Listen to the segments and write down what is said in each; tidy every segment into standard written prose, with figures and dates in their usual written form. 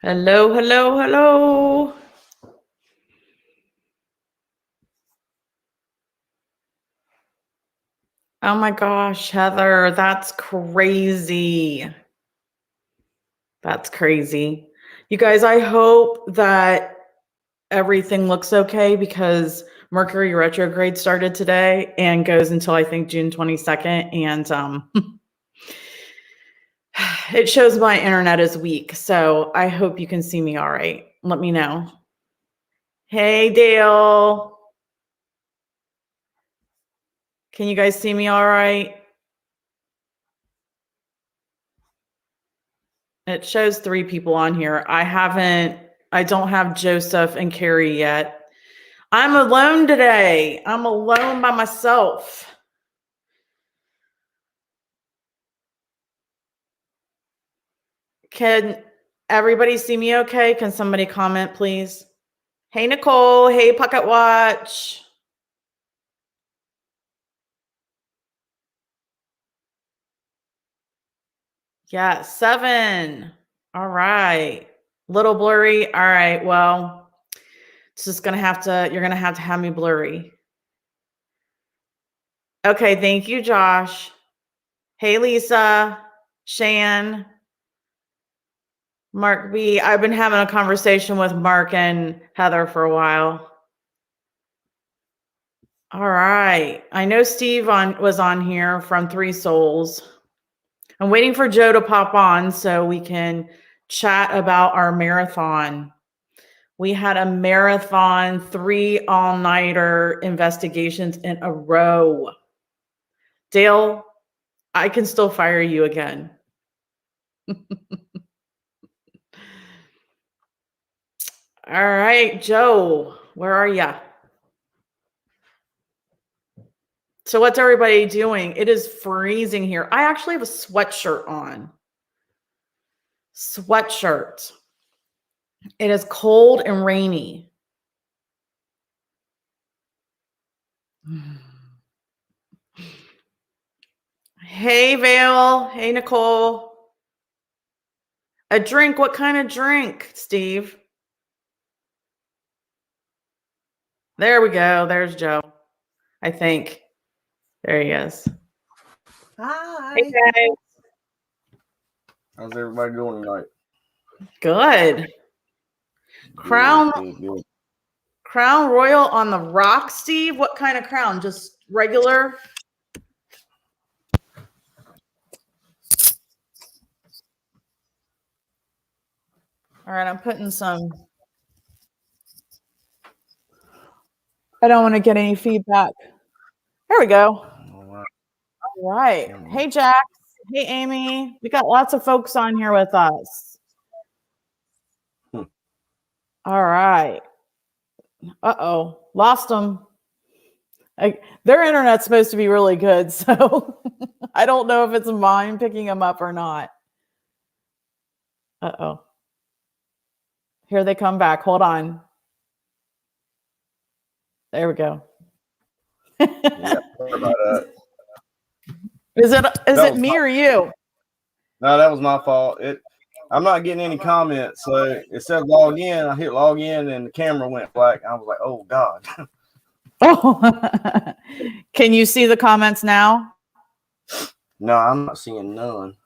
Hello, hello, hello. Oh my gosh, Heather, that's crazy. That's crazy. You guys, I hope that everything looks okay because Mercury retrograde started today and goes until I think June 22nd. And it shows my internet is weak. So I hope you can see me all right. Let me know. Hey, Dale. Can you guys see me all right? It shows 3 people on here. I don't have Joseph and Carrie yet. I'm alone today. I'm alone by myself. Can everybody see me okay? Can somebody comment, please? Hey, Nicole. Hey, Pocket Watch. Yeah, 7. All right. Little blurry. All right. Well, it's just you're going to have me blurry. Okay. Thank you, Josh. Hey, Lisa, Shan, Mark B. I've been having a conversation with Mark and Heather for a while. All right. I know Steve was on here from 3 Souls. I'm waiting for Joe to pop on so we can chat about our marathon. We had a marathon, 3 all-nighter investigations in a row. Dale, I can still fire you again. All right, Joe, where are you? So what's everybody doing? It is freezing here. I actually have a sweatshirt on. Sweatshirt. It is cold and rainy. Hey, Vale. Hey, Nicole. A drink. What kind of drink, Steve? There we go. There's Joe. I think. There he is. Hi. Hey, guys. How's everybody doing tonight? Good. Crown Royal on the rock, Steve. What kind of crown? Just regular? All right, I'm putting some. I don't want to get any feedback. There we go. All right. Hey, Jax. Hey, Amy. We got lots of folks on here with us. All right. Uh-oh. Lost them. Their internet's supposed to be really good, so I don't know if it's mine picking them up or not. Uh-oh. Here they come back. Hold on. There we go. Yeah, sorry about that. Is it me or you? No, that was my fault. I'm not getting any comments. So it said log in. I hit log in and the camera went black. I was like, oh God. Oh, can you see the comments now? No, I'm not seeing none.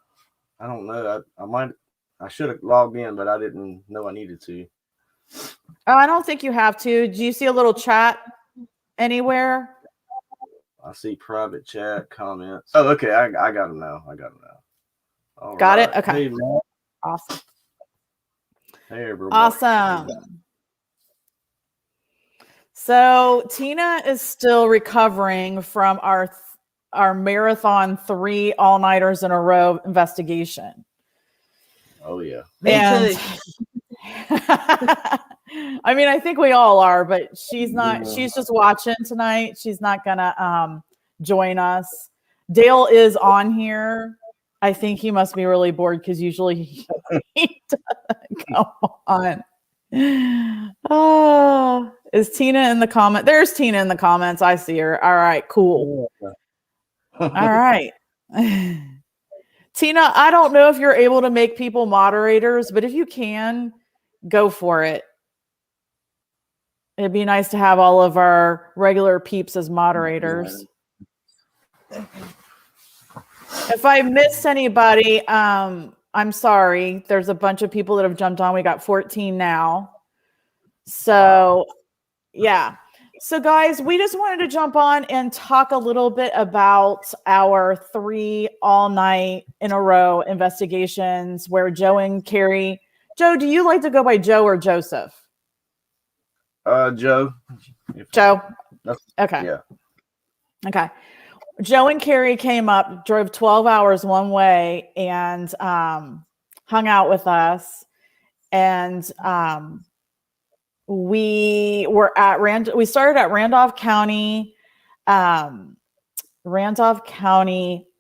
I don't know. I should have logged in, but I didn't know I needed to. Oh, I don't think you have to. Do you see a little chat anywhere? I see private chat comments. Oh, okay. I got them now. All got right. it? Okay. Hey, man. Awesome. Hey, everyone. Awesome. So Tina is still recovering from our marathon 3 all-nighters in a row investigation. Oh, yeah. Me too. I mean, I think we all are, but she's not. She's just watching tonight. She's not gonna join us. Dale is on here. I think he must be really bored because usually he doesn't come on. Oh, is Tina in the comment? There's Tina in the comments. I see her. All right, cool. All right. Tina, I don't know if you're able to make people moderators, but if you can, go for it. It'd be nice to have all of our regular peeps as moderators. If I missed anybody, I'm sorry. There's a bunch of people that have jumped on. We got 14 now. So, yeah. So, guys, we just wanted to jump on and talk a little bit about our 3 all-night in a row investigations where Joe and Carrie. Joe, do you like to go by Joe or Joseph? Joe. Joe? Okay. Yeah. Okay. Joe and Carrie came up, drove 12 hours one way, and hung out with us. And we were at we started at Randolph County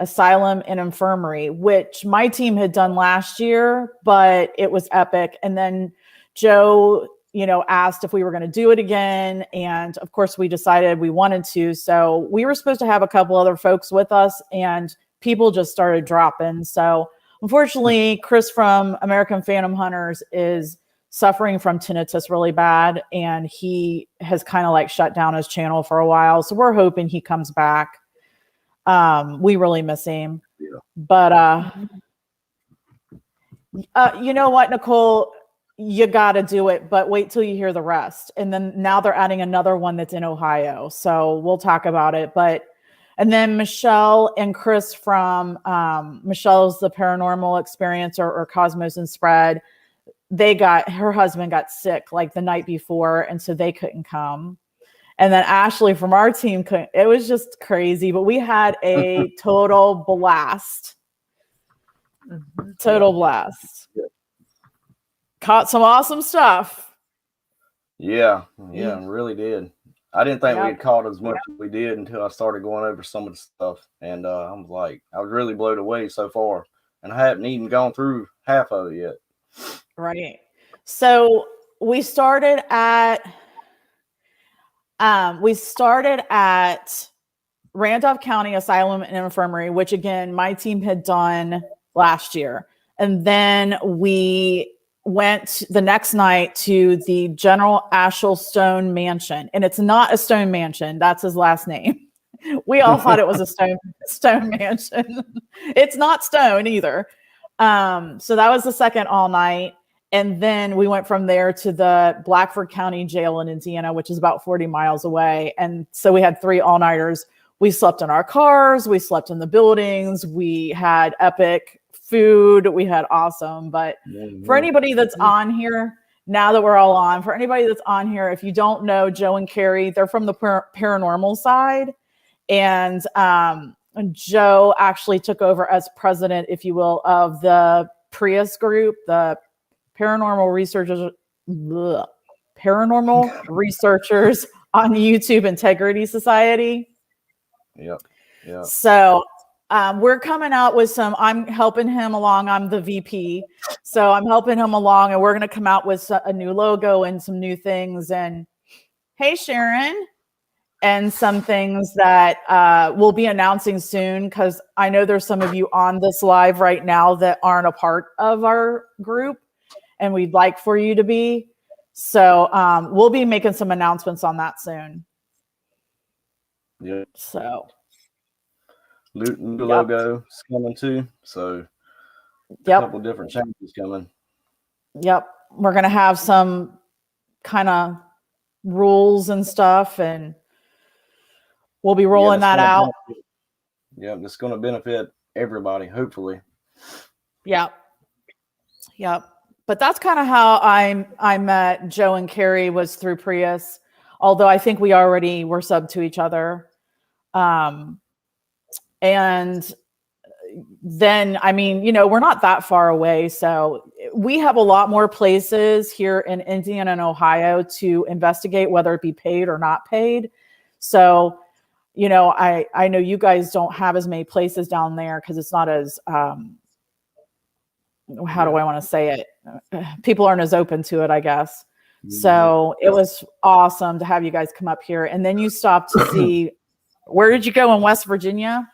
Asylum and Infirmary, which my team had done last year, but it was epic. And then Joe, asked if we were going to do it again. And of course we decided we wanted to. So we were supposed to have a couple other folks with us, and people just started dropping. So unfortunately, Chris from American Phantom Hunters is suffering from tinnitus really bad, and he has kind of like shut down his channel for a while. So we're hoping he comes back. We really miss him. Yeah. But you know what, Nicole? You got to do it, but wait till you hear the rest. And then now they're adding another one that's in Ohio. So we'll talk about it. And then Michelle and Chris from Michelle's The Paranormal Experience or Cosmos and Spread. Her husband got sick like the night before, and so they couldn't come. And then Ashley from our team couldn't. It was just crazy, but we had a total blast. Total blast. Caught some awesome stuff. Yeah, really did. I didn't think we had caught as much as we did until I started going over some of the stuff. And I was really blown away so far. And I haven't even gone through half of it yet. Right. So we started at Randolph County Asylum and Infirmary, which again, my team had done last year. And then we went the next night to the General Ashel Stone Mansion. And it's not a stone mansion. That's his last name. We all thought it was a stone mansion. It's not stone either. So that was the second all night. And then we went from there to the Blackford County Jail in Indiana, which is about 40 miles away. And so we had 3 all-nighters. We slept in our cars. We slept in the buildings. We had epic food. We had awesome. But for anybody that's on here, now that we're all on, for anybody that's on here, if you don't know Joe and Carrie, they're from the paranormal side. And Joe actually took over as president, if you will, of the Prius group, the Paranormal Researchers on YouTube Integrity Society. Yep. So we're coming out with I'm helping him along. I'm the VP. So I'm helping him along, and we're going to come out with a new logo and some new things. And hey, Sharon, and some things that we'll be announcing soon, because I know there's some of you on this live right now that aren't a part of our group, and we'd like for you to be. So we'll be making some announcements on that soon. Yep. So new logo is coming too. So a couple different changes coming. Yep. We're going to have some kind of rules and stuff, and we'll be rolling that out. Yeah, it's going to benefit everybody, hopefully. Yep. But that's kind of how I met Joe and Carrie, was through Prius. Although I think we already were sub to each other. And then, I mean, we're not that far away. So we have a lot more places here in Indiana and Ohio to investigate, whether it be paid or not paid. So, I know you guys don't have as many places down there because it's not as, how do I want to say it? People aren't as open to it, I guess. So it was awesome to have you guys come up here. And then you stopped to see, where did you go in West Virginia?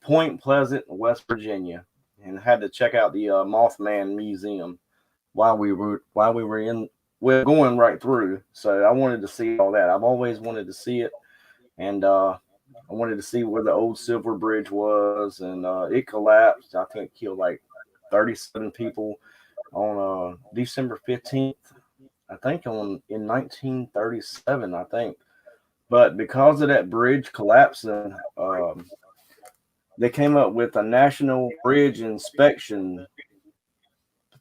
Point Pleasant, West Virginia, and had to check out the Mothman Museum. while we were in, we're going right through. So I wanted to see all that. I've always wanted to see it, and I wanted to see where the old Silver Bridge was, and it collapsed. I think it killed like 37 people on December 15th. I think in 1937. I think, but because of that bridge collapsing, they came up with a national bridge inspection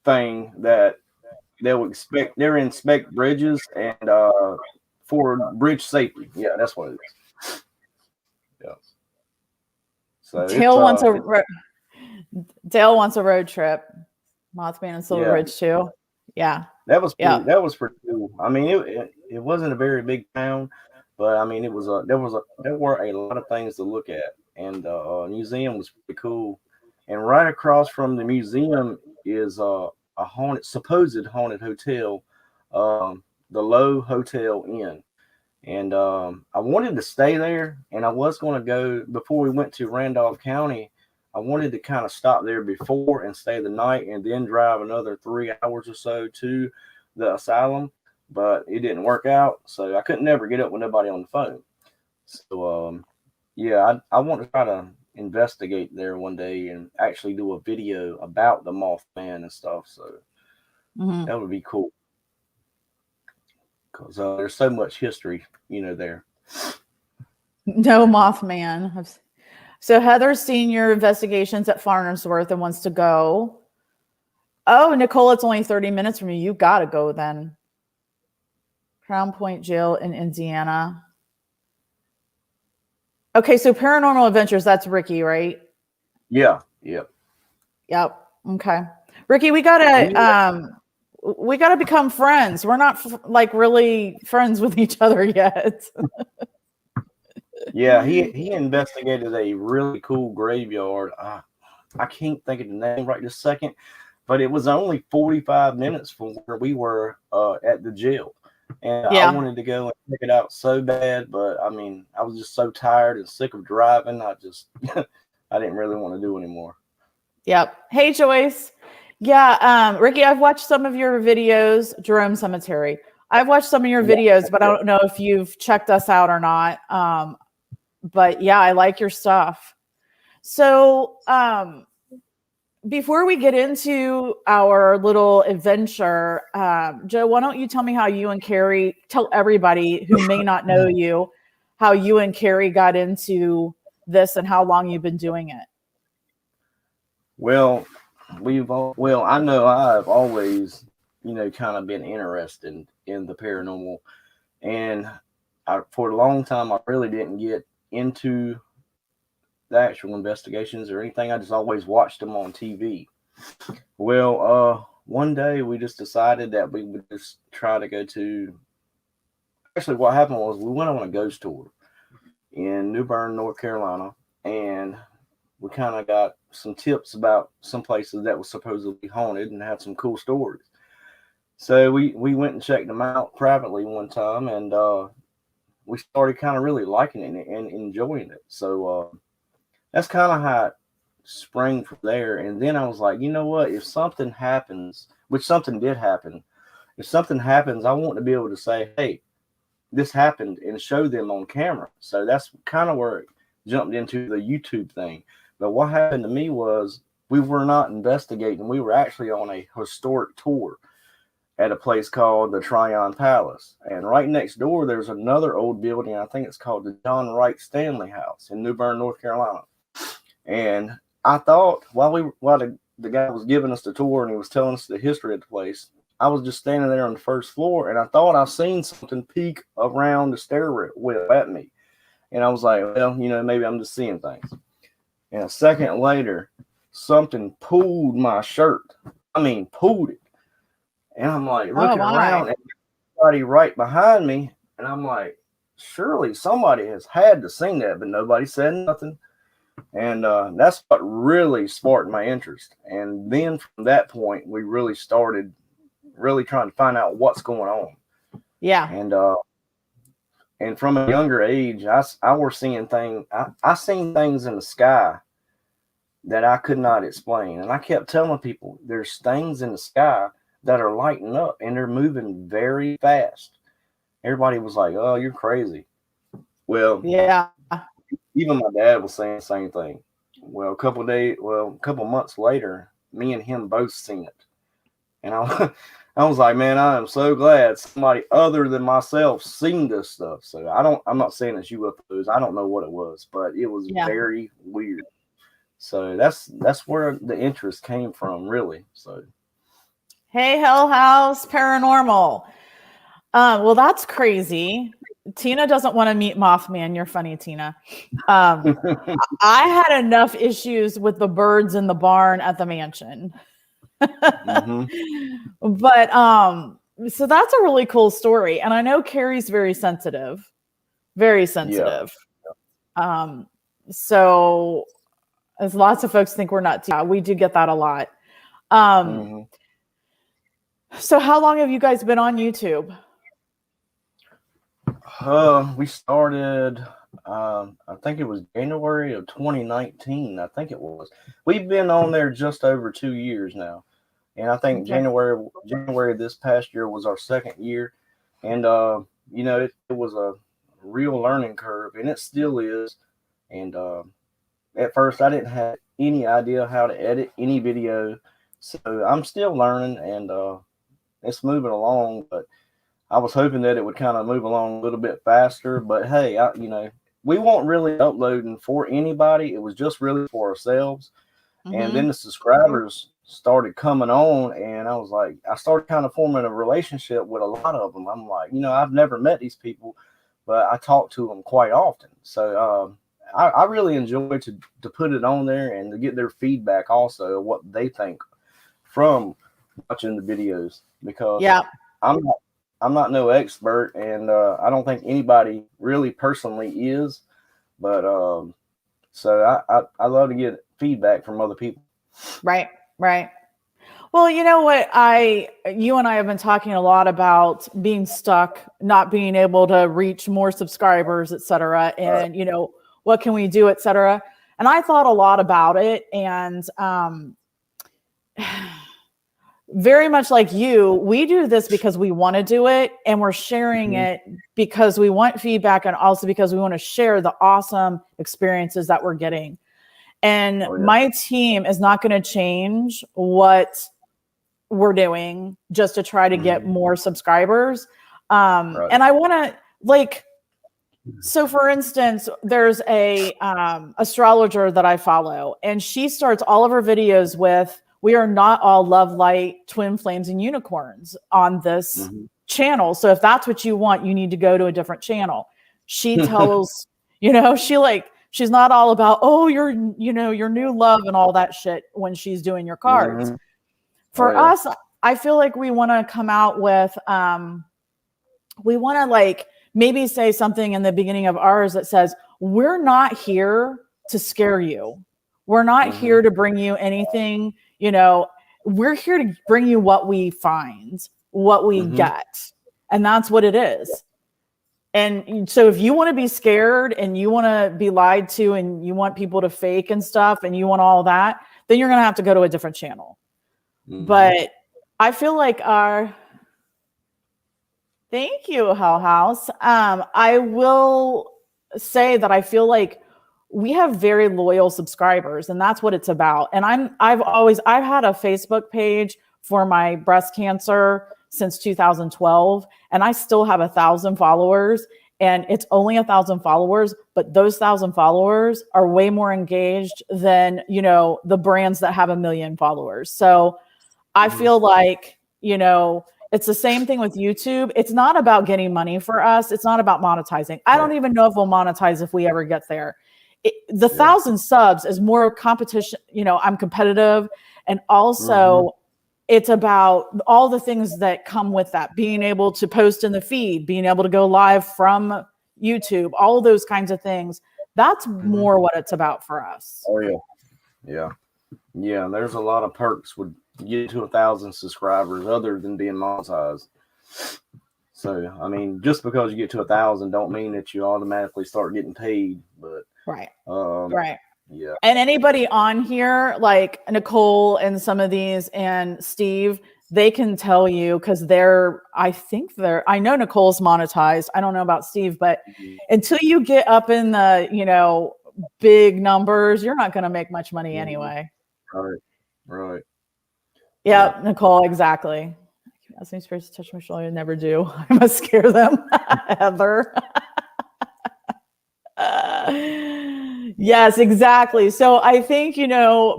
thing that they'll inspect bridges and for bridge safety. Yeah, that's what it is. Yeah. So Dale wants a road trip. Mothman and Silver Ridge too. Yeah. That was pretty cool. I mean, it wasn't a very big town, but I mean, there were a lot of things to look at, and museum was pretty cool. And right across from the museum is a supposed haunted hotel, the Low Hotel Inn. And I wanted to stay there, and I was going to go before we went to Randolph County. I wanted to kind of stop there before and stay the night, and then drive another 3 hours or so to the asylum, but it didn't work out, so I couldn't never get up with nobody on the phone. So yeah, I want to try to investigate there one day and actually do a video about the Mothman and stuff. So that would be cool, because there's so much history, there. No Mothman. So Heather's seen your investigations at Farnsworth and wants to go. Oh, Nicole, it's only 30 minutes from you. You got to go then. Crown Point Jail in Indiana. Okay, so Paranormal Adventures, that's Ricky, right? Yeah, yep. Yep. Okay. Ricky, we gotta become friends. We're not like really friends with each other yet. Yeah, he investigated a really cool graveyard. I can't think of the name right this second, but it was only 45 minutes from where we were at the jail. And I wanted to go and check it out so bad, but I mean, I was just so tired and sick of driving. I just, I didn't really want to do anymore. Yep. Hey, Joyce. Yeah, Ricky, I've watched some of your videos, Jerome Cemetery. I've watched some of your videos, but I don't know if you've checked us out or not. But yeah, I like your stuff. So before we get into our little adventure, Joe, why don't you tell me how you and Carrie, tell everybody who may not know you, how you and Carrie got into this and how long you've been doing it. Well, I know I've always, kind of been interested in the paranormal, and for a long time, I really didn't get into the actual investigations or anything. I just always watched them on TV. Well, one day we just decided that we would just try to go to. Actually, what happened was we went on a ghost tour in New Bern, North Carolina, and we kind of got some tips about some places that were supposedly haunted and had some cool stories. So we went and checked them out privately one time, and we started kind of really liking it and enjoying it. So that's kind of how it sprang from there. And then I was like, you know what? If something happens, which something did happen, if something happens, I want to be able to say, hey, this happened, and show them on camera. So that's kind of where it jumped into the YouTube thing. But what happened to me was we were not investigating. We were actually on a historic tour at a place called the Tryon Palace. And right next door, there's another old building. I think it's called the John Wright Stanley House in New Bern, North Carolina. And I thought while the guy was giving us the tour and he was telling us the history of the place, I was just standing there on the first floor, and I thought I seen something peek around the stairwell at me. And I was like, well, maybe I'm just seeing things. And a second later, something pulled my shirt. I mean, pulled it. And I'm like looking around, and somebody right behind me. And I'm like, surely somebody has had to seen that, but nobody said nothing. And that's what really sparked my interest. And then from that point, we really started really trying to find out what's going on. Yeah. And from a younger age, I was seeing things. I seen things in the sky that I could not explain. And I kept telling people, there's things in the sky, that are lighting up and they're moving very fast. Everybody was like, "Oh, you're crazy." Well, Yeah. even my dad was saying the same thing. Well, a couple months later, me and him both seen it, and I was like, man, I am so glad somebody other than myself seen this stuff. So I'm not saying it's UFOs. I don't know what it was, but it was very weird. So that's where the interest came from, really. So, Hey, Hell House Paranormal. Well, that's crazy. Tina doesn't want to meet Mothman. You're funny, Tina. I had enough issues with the birds in the barn at the mansion. But so that's a really cool story. And I know Carrie's very sensitive. Very sensitive. Yeah. So as lots of folks think we're nuts. Yeah, we do get that a lot. So how long have you guys been on YouTube? We started, I think it was January of 2019. I think it was. We've been on there just over 2 years now, and I think January this past year was our second year, and you know, it was a real learning curve, and it still is. And at first, I didn't have any idea how to edit any video, so I'm still learning, and it's moving along, but I was hoping that it would kind of move along a little bit faster, but hey, you know, we weren't really uploading for anybody. It was just really for ourselves. And then the subscribers started coming on, and I was like, I started kind of forming a relationship with a lot of them. I'm like, you know, I've never met these people, but I talk to them quite often. So I really enjoy to put it on there and to get their feedback also of what they think from watching the videos, because I'm not no expert, and I don't think anybody really personally is, but so I love to get feedback from other people. Right. Well, you know what, you and I have been talking a lot about being stuck, not being able to reach more subscribers, etc. And you know, what can we do, etc. And I thought a lot about it, and very much like you, we do this because we want to do it, and we're sharing it because we want feedback, and also because we want to share the awesome experiences that we're getting. And my team is not going to change what we're doing just to try to get more subscribers. And I want to, like, so for instance, there's a astrologer that I follow, and she starts all of her videos with, "We are not all love, light, twin flames, and unicorns on this channel. So if that's what you want, you need to go to a different channel." She tells, you know, she's not all about, oh, your new love and all that shit when she's doing your cards. For us, I feel like we want to come out with, we want to like maybe say something in the beginning of ours that says, we're not here to scare you. We're not here to bring you anything. You know, we're here to bring you what we find, what we get. And that's what it is. And so if you want to be scared and you want to be lied to and you want people to fake and stuff and you want all that, then you're going to have to go to a different channel. But I feel like thank you, Hell House. I will say that I feel like we have very loyal subscribers, and that's what it's about. And I've had a Facebook page for my breast cancer since 2012, and I still have 1,000 followers, and it's only 1,000 followers, but those 1,000 followers are way more engaged than, you know, the brands that have 1 million followers. So I feel like, you know, it's the same thing with YouTube. It's not about getting money for us. It's not about monetizing. I don't even know if we'll monetize if we ever get there. The 1,000 subs is more competition. You know, I'm competitive. And also it's about all the things that come with that, being able to post in the feed, being able to go live from YouTube, all those kinds of things. That's more what it's about for us. Yeah. There's a lot of perks with getting to 1,000 subscribers other than being monetized. So, I mean, just because you get to 1,000 don't mean that you automatically start getting paid, but right. Yeah. And anybody on here, like Nicole and some of these and Steve, they can tell you, because I know Nicole's monetized. I don't know about Steve, but until you get up in the, big numbers, you're not going to make much money anyway. Right. Yeah, Nicole, exactly. Ask me spirits to touch my shoulder. I never do. I must scare them. Heather. Yes, exactly. So I think,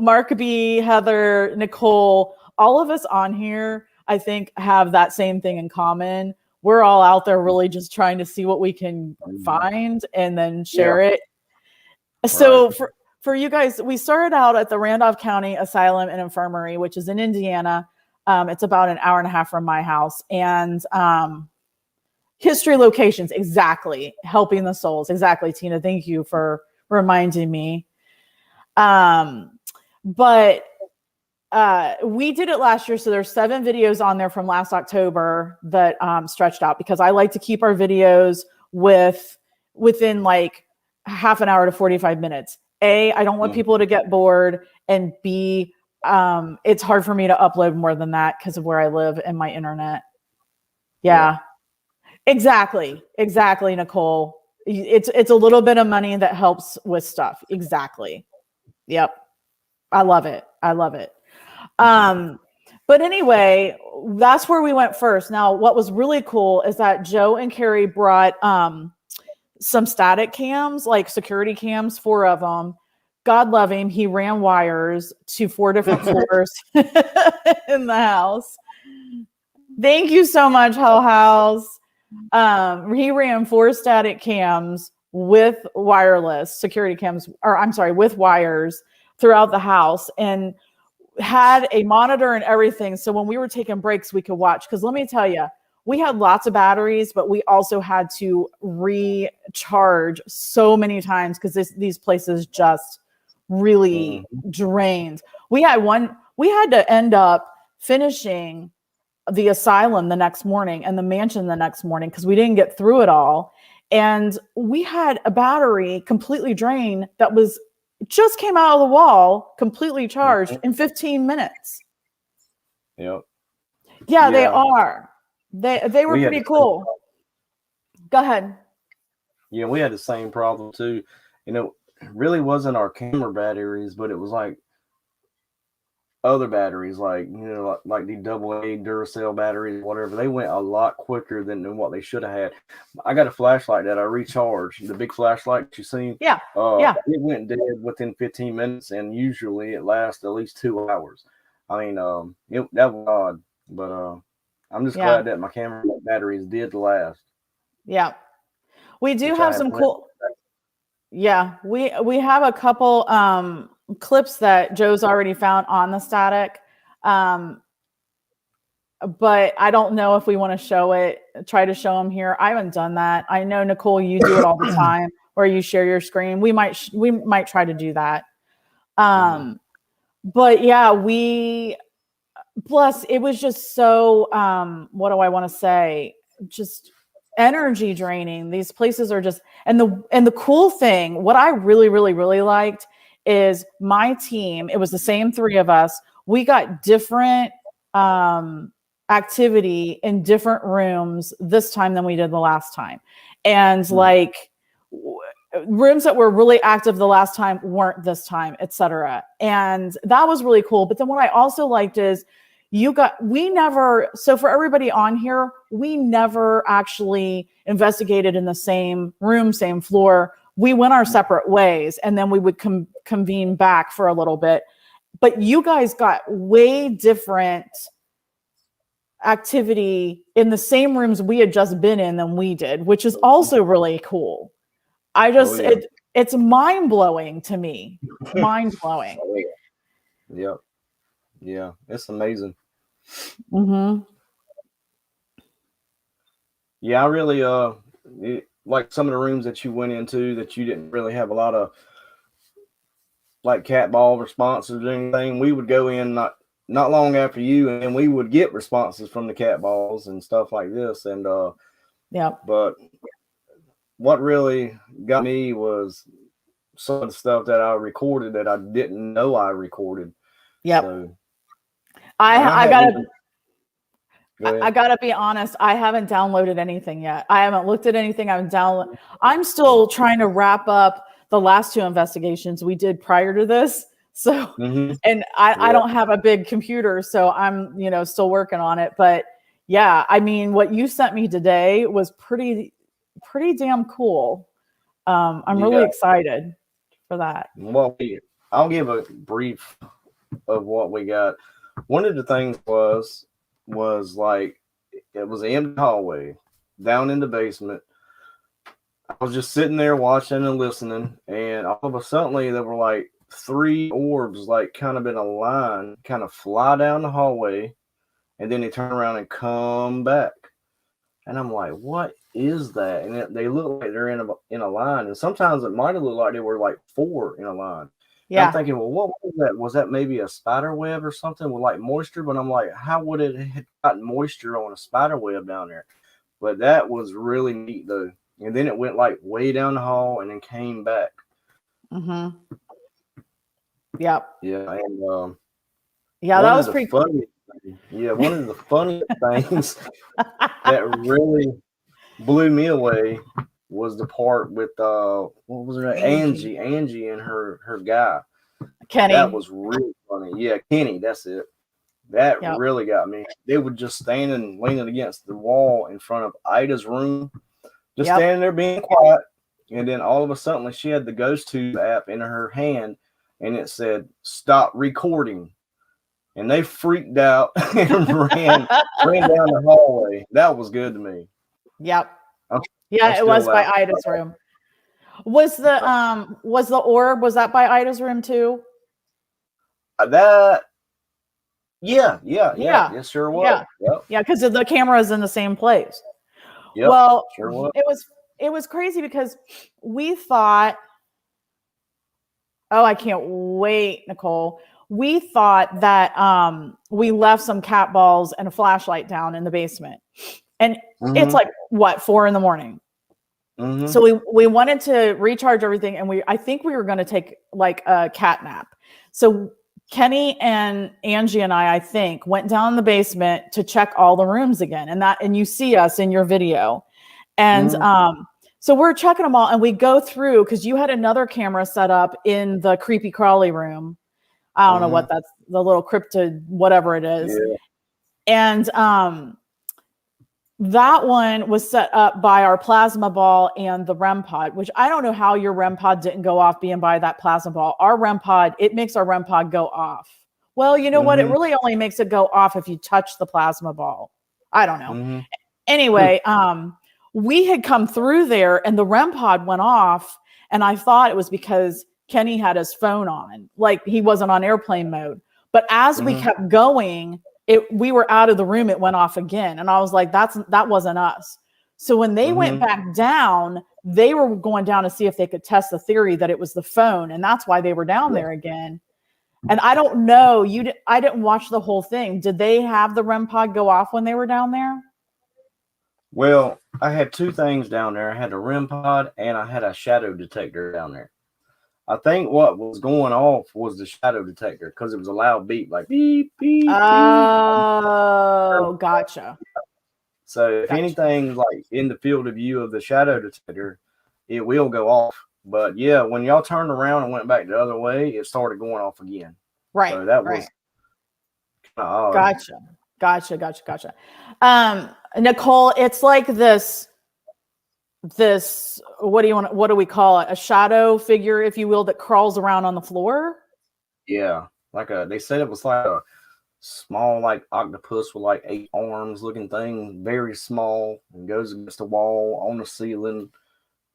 Mark B, Heather, Nicole, all of us on here, I think, have that same thing in common. We're all out there really just trying to see what we can find and then share it. So for you guys, we started out at the Randolph County Asylum and Infirmary, which is in Indiana. It's about an hour and a half from my house. And history locations, exactly. Helping the souls. Exactly, Tina. Thank you for reminding me. But we did it last year. So there's 7 videos on there from last October that stretched out, because I like to keep our videos within like half an hour to 45 minutes. A, I don't want people to get bored. And B, it's hard for me to upload more than that because of where I live and my internet. Yeah. Exactly, Nicole. It's a little bit of money that helps with stuff. Exactly. Yep. I love it. But anyway, that's where we went first. Now, what was really cool is that Joe and Carrie brought some static cams, like security cams, 4 of them. God love him. He ran wires to 4 different floors in the house. Thank you so much, Hell House. He ran 4 static cams with wireless security cams, with wires throughout the house, and had a monitor and everything. So when we were taking breaks, we could watch. Because let me tell you, we had lots of batteries, but we also had to recharge so many times because these places just really drained. We had to end up finishing the asylum the next morning and the mansion the next morning because we didn't get through it all. And we had a battery completely drained that just came out of the wall, completely charged in 15 minutes. Yep. Yeah, they are. They were pretty cool. Go ahead. Yeah, we had the same problem too. It really wasn't our camera batteries, but it was like other batteries, like like the AA Duracell batteries, whatever. They went a lot quicker than what they should have had. I got a flashlight that I recharged, the big flashlight you seen. Yeah. It went dead within 15 minutes, and usually it lasts at least 2 hours. I mean, that was odd, but I'm just glad that my camera batteries did last. Yeah, we do have some cool. Yeah, we have a couple clips that Joe's already found on the static, but I don't know if we want to try to show them here. I haven't done that. I know, Nicole, you do it all the time where you share your screen. We might try to do that. But yeah, plus it was just so what do I want to say? Just energy draining. These places are just, and the cool thing, what I really, really, really liked is my team. It was the same 3 of us. We got different activity in different rooms this time than we did the last time. And like rooms that were really active the last time weren't this time, etc. And that was really cool. But then what I also liked is so for everybody on here, we never actually investigated in the same room, same floor. We went our separate ways, and then we would convene back for a little bit. But you guys got way different activity in the same rooms we had just been in than we did, which is also really cool. It's mind-blowing to me. Mind-blowing. Yep. Yeah, it's amazing. Yeah, I really like some of the rooms that you went into that you didn't really have a lot of like cat ball responses or anything. We would go in not long after you, and we would get responses from the cat balls and stuff like this. And but what really got me was some of the stuff that I recorded that I didn't know I recorded. Yep. So, Go I ahead. gotta be honest, I haven't downloaded anything yet. I haven't looked at anything. I'm still trying to wrap up the last 2 investigations we did prior to this. So, Mhm. and I Yeah. don't have a big computer, so I'm, still working on it. But yeah, I mean, what you sent me today was pretty damn cool. I'm really Yeah. excited for that. Well, I'll give a brief of what we got. One of the things was like it was an empty hallway down in the basement. I was just sitting there watching and listening, and all of a sudden there were like 3 orbs, like kind of in a line, kind of fly down the hallway, and then they turn around and come back. And I'm like, what is that? And they look like they're in a line, and sometimes it might have looked like they were like 4 in a line. And I'm Yeah. thinking, well, what was that? Was that maybe a spider web or something with like moisture? But I'm like, how would it have gotten moisture on a spider web down there? But that was really neat though. And then it went like way down the hall and then came back. Mm-hmm. Yep. Yeah, and Yeah, that was pretty cool. one of the funniest things that really blew me away was the part with what was her name? Angie and her guy. Kenny. That was really funny. Yeah, Kenny, that's it. That Yep. really got me. They were just standing leaning against the wall in front of Ida's room, just standing there being quiet. And then all of a sudden she had the Ghost Tube app in her hand and it said stop recording. And they freaked out and ran down the hallway. That was good to me. Yep. I'm it was by laughing. Ida's room. Was the orb, was that by Ida's room too? Yeah, it sure was. Yeah, because the camera is in the same place. Yep, well, sure was. It was crazy because we thought, oh, I can't wait, Nicole. We thought that we left some cat balls and a flashlight down in the basement, and it's like what, 4 a.m. So we wanted to recharge everything, and I think we were going to take like a cat nap. So Kenny and Angie and I think went down in the basement to check all the rooms again, and you see us in your video, and so we're checking them all, and we go through because you had another camera set up in the creepy crawly room. I don't know what that's, the little cryptid, whatever it is, and that one was set up by our plasma ball and the REM pod, which I don't know how your REM pod didn't go off being by that plasma ball. Our REM pod, it makes our REM pod go off. Well, you know what? It really only makes it go off if you touch the plasma ball. I don't know. Anyway, we had come through there and the REM pod went off. And I thought it was because Kenny had his phone on, like he wasn't on airplane mode. But as we kept going, we were out of the room, it went off again. And I was like, that wasn't us. So when they went back down, they were going down to see if they could test the theory that it was the phone. And that's why they were down there again. And I don't know, I didn't watch the whole thing. Did they have the REM pod go off when they were down there? Well, I had 2 things down there. I had a REM pod and I had a shadow detector down there. I think what was going off was the shadow detector because it was a loud beep, like beep, beep, oh, beep. Gotcha. So if anything like in the field of view of the shadow detector, it will go off. But yeah, when y'all turned around and went back the other way, it started going off again. Right. So that was Gotcha. Nicole, it's like this, what do we call it? A shadow figure, if you will, that crawls around on the floor. Yeah. They said it was like a small, like octopus with like 8 arms looking thing, very small, and goes against the wall on the ceiling,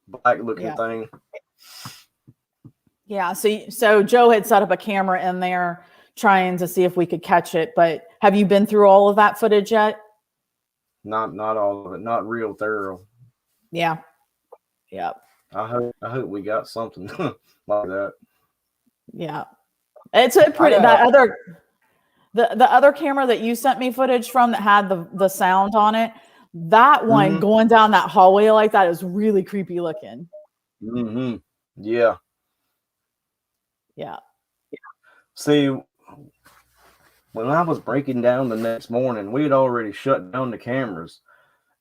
black looking thing. Yeah. So Joe had set up a camera in there trying to see if we could catch it, but have you been through all of that footage yet? Not all of it, not real thorough. Yeah. I hope we got something like that. Yeah. It's a pretty, the other camera that you sent me footage from that had the sound on it, that one going down that hallway like that is really creepy looking. Yeah. Yeah. See, when I was breaking down the next morning, we had already shut down the cameras.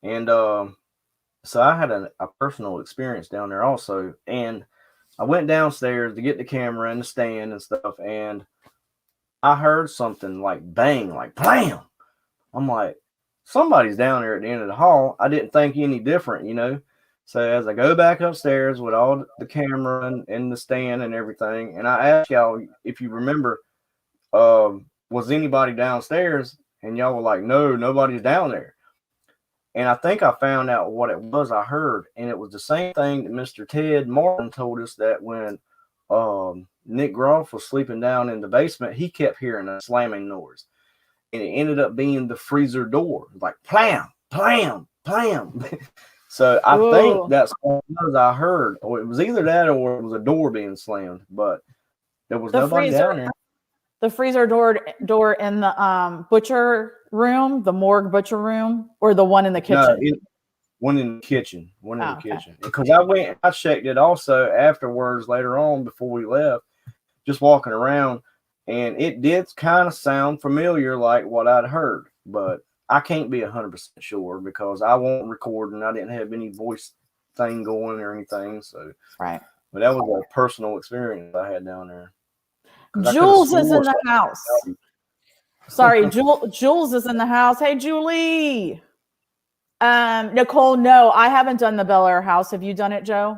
And so I had a personal experience down there also. And I went downstairs to get the camera and the stand and stuff. And I heard something like bang, like blam. I'm like, somebody's down there at the end of the hall. I didn't think any different, you know. So as I go back upstairs with all the camera and the stand and everything, and I asked y'all if you remember, was anybody downstairs? And y'all were like, no, nobody's down there. And I think I found out what it was I heard. And it was the same thing that Mr. Ted Martin told us, that when Nick Groff was sleeping down in the basement, he kept hearing a slamming noise. And it ended up being the freezer door, like plam, plam, plam. So I think that's what I heard. Or it was either that or it was a door being slammed, but there was nobody down there. The freezer door in the butcher room, the morgue butcher room, or the one in the kitchen? No, one in the kitchen. One in the kitchen. Because I went, I checked it also afterwards later on before we left, just walking around, and it did kind of sound familiar like what I'd heard, but I can't be 100% sure because I won't record and I didn't have any voice thing going or anything. So right. But that was a personal experience I had down there. Jules is in the house. Sorry, Jules is in the house. Hey, Julie. Nicole, no, I haven't done the Bel Air house. Have you done it, Joe?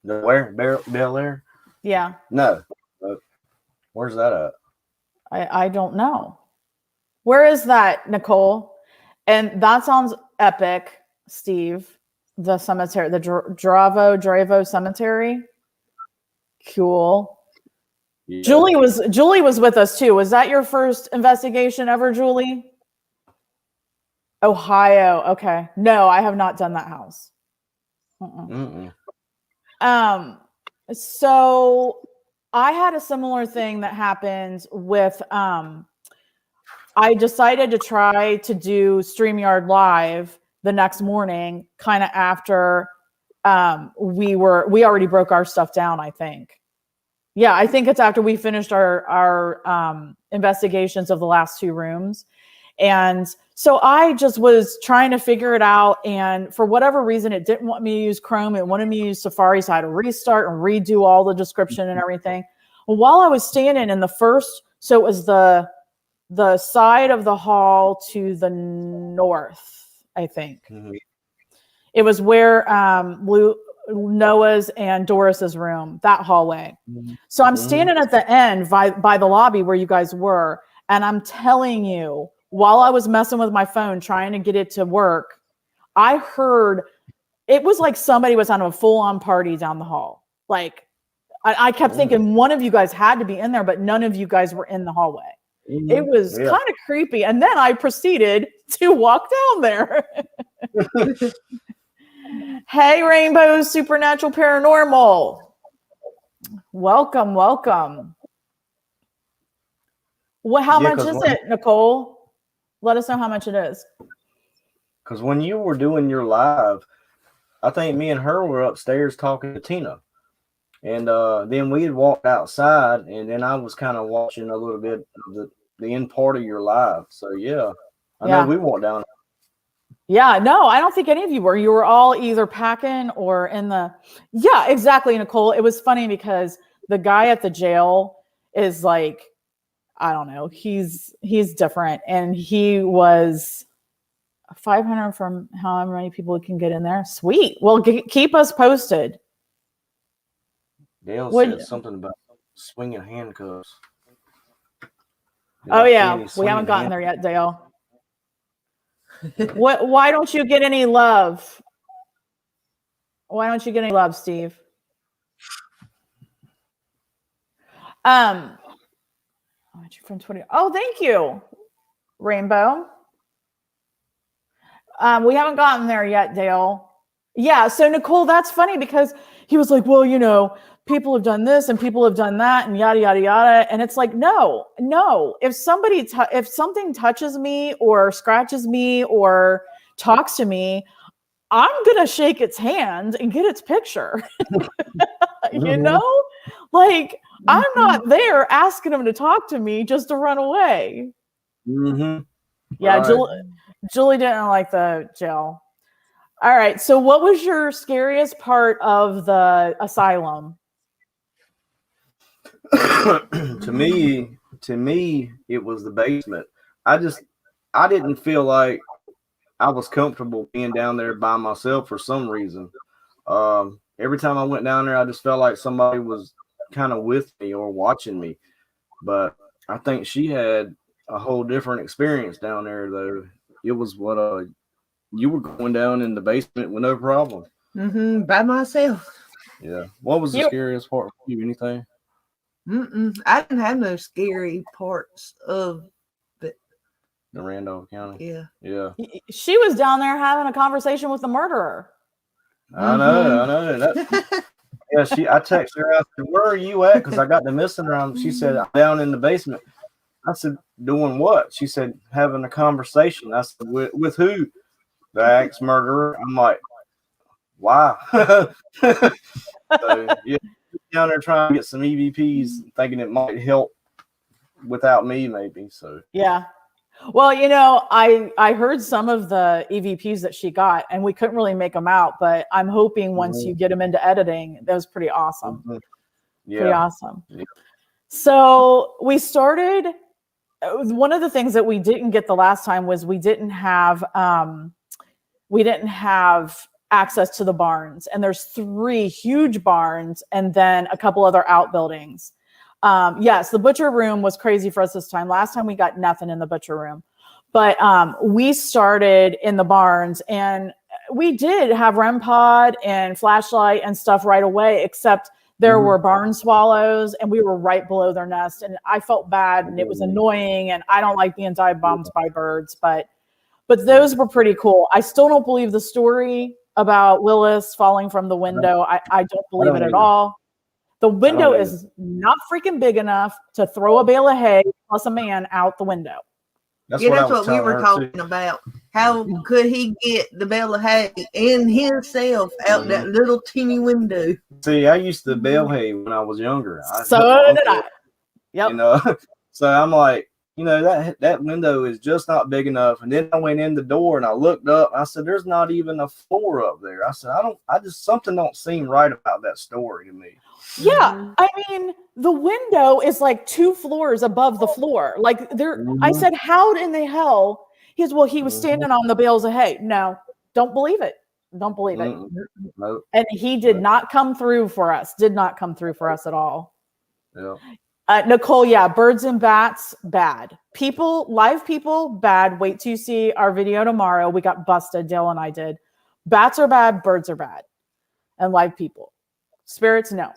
The where? Bel Air? Yeah. No. Where's that at? I don't know. Where is that, Nicole? And that sounds epic, Steve. The cemetery, the Dravo Cemetery. Cool. Yeah. Julie was with us too. Was that your first investigation ever, Julie? Ohio. Okay. No, I have not done that house. So I had a similar thing that happened with I decided to try to do StreamYard Live the next morning, kind of after we already broke our stuff down, I think. Yeah, I think it's after we finished our investigations of the last two rooms. And so I just was trying to figure it out. And for whatever reason, it didn't want me to use Chrome. It wanted me to use Safari. So I had to restart and redo all the description and everything. Well, while I was standing in the first, so it was the side of the hall to the north, I think. Mm-hmm. It was where Noah's and Doris's room, that hallway. Mm-hmm. So I'm standing at the end by the lobby where you guys were. And I'm telling you, while I was messing with my phone, trying to get it to work, I heard, it was like somebody was on a full-on party down the hall. Like, I kept thinking one of you guys had to be in there, but none of you guys were in the hallway. Mm-hmm. It was kind of creepy. And then I proceeded to walk down there. Hey, Rainbow Supernatural Paranormal. Welcome. Well, how much is it, Nicole? Let us know how much it is. Because when you were doing your live, I think me and her were upstairs talking to Tina. And then we had walked outside, and then I was kind of watching a little bit of the end part of your live. So, yeah, I know we walked down. Yeah, no, I don't think any of you were. You were all either packing or in the... Yeah, exactly, Nicole. It was funny because the guy at the jail is like, I don't know, he's different. And he was 500 from how many people can get in there. Sweet. Well, keep us posted. Dale said something about swinging handcuffs. Oh, yeah. We haven't gotten there yet, Dale. Why don't you get any love? Why don't you get any love, Steve? From 20. Oh, thank you, Rainbow. We haven't gotten there yet, Dale. Yeah, so Nicole, that's funny because he was like, well, you know, people have done this and people have done that and yada, yada, yada. And it's like, no. If if something touches me or scratches me or talks to me, I'm going to shake its hand and get its picture. You know, like I'm not there asking him to talk to me just to run away. Mm-hmm. Yeah, Right. Julie didn't like the jail. All right. So what was your scariest part of the asylum? To me, it was the basement. I didn't feel like I was comfortable being down there by myself for some reason. Every time I went down there, I just felt like somebody was kind of with me or watching me. But I think she had a whole different experience down there, though. It was what you were going down in the basement with no problem. By myself. Yeah. What was the scariest part for you? Anything? I didn't have no scary parts of it. The Randolph County. Yeah. Yeah. She was down there having a conversation with the murderer. I know. Yeah, I texted her. I said, "Where are you at?" Because I got the missing around. She said, "I'm down in the basement." I said, "Doing what?" She said, "Having a conversation." I said, "With who?" The axe murderer. I'm like, "Wow." So yeah, down there trying to get some EVPs, thinking it might help without me, maybe. So yeah. Well, I heard some of the EVPs that she got, and we couldn't really make them out. But I'm hoping once you get them into editing, that was pretty awesome. Yeah, pretty awesome. Yeah. So we started. One of the things that we didn't get the last time was we didn't have access to the barns, and there's 3 huge barns and then a couple other outbuildings. Yes, the butcher room was crazy for us this time. Last time we got nothing in the butcher room, but we started in the barns, and we did have REM pod and flashlight and stuff right away, except there were barn swallows, and we were right below their nest, and I felt bad, and it was annoying, and I don't like being dive bombed by birds, but those were pretty cool. I still don't believe the story about Willis falling from the window. I don't believe it at all. The window is not freaking big enough to throw a bale of hay plus a man out the window. That's what we were talking about. How could he get the bale of hay and himself out that little teeny window? See, I used to bale hay when I was younger. So did I. Yep. So I'm like, that window is just not big enough. And then I went in the door and I looked up. I said, "There's not even a floor up there." I said, something don't seem right about that story to me. Yeah, I mean, the window is like 2 floors above the floor. Like I said, how in the hell? He was standing on the bales of hay. No, don't believe it. Don't believe it. Nope. And he did not come through for us. Did not come through for us at all. Yeah. Nicole, yeah, birds and bats, bad. Live people, bad. Wait till you see our video tomorrow. We got busted. Dale and I did. Bats are bad. Birds are bad. And live people. Spirits, no.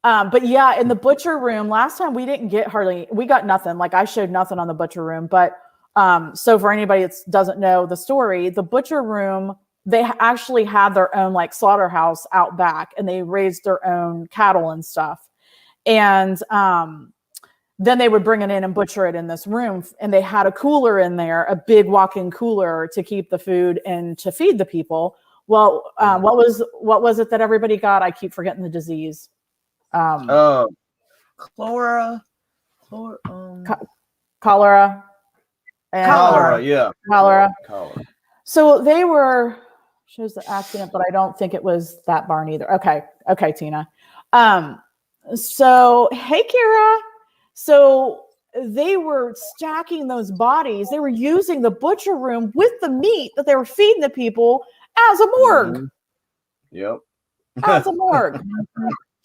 But yeah, in the butcher room, last time we got nothing. Like I showed nothing on the butcher room. But so for anybody that doesn't know the story, the butcher room, they actually had their own like slaughterhouse out back, and they raised their own cattle and stuff. And then they would bring it in and butcher it in this room. And they had a cooler in there, a big walk-in cooler to keep the food and to feed the people. Well, what was it that everybody got? I keep forgetting the disease. Cholera. Cholera. Cholera, yeah. Cholera. So they shows the accident, but I don't think it was that barn either. Okay, Tina. So, hey, Kira. So they were stacking those bodies. They were using the butcher room with the meat that they were feeding the people as a morgue. Yep. As a morgue.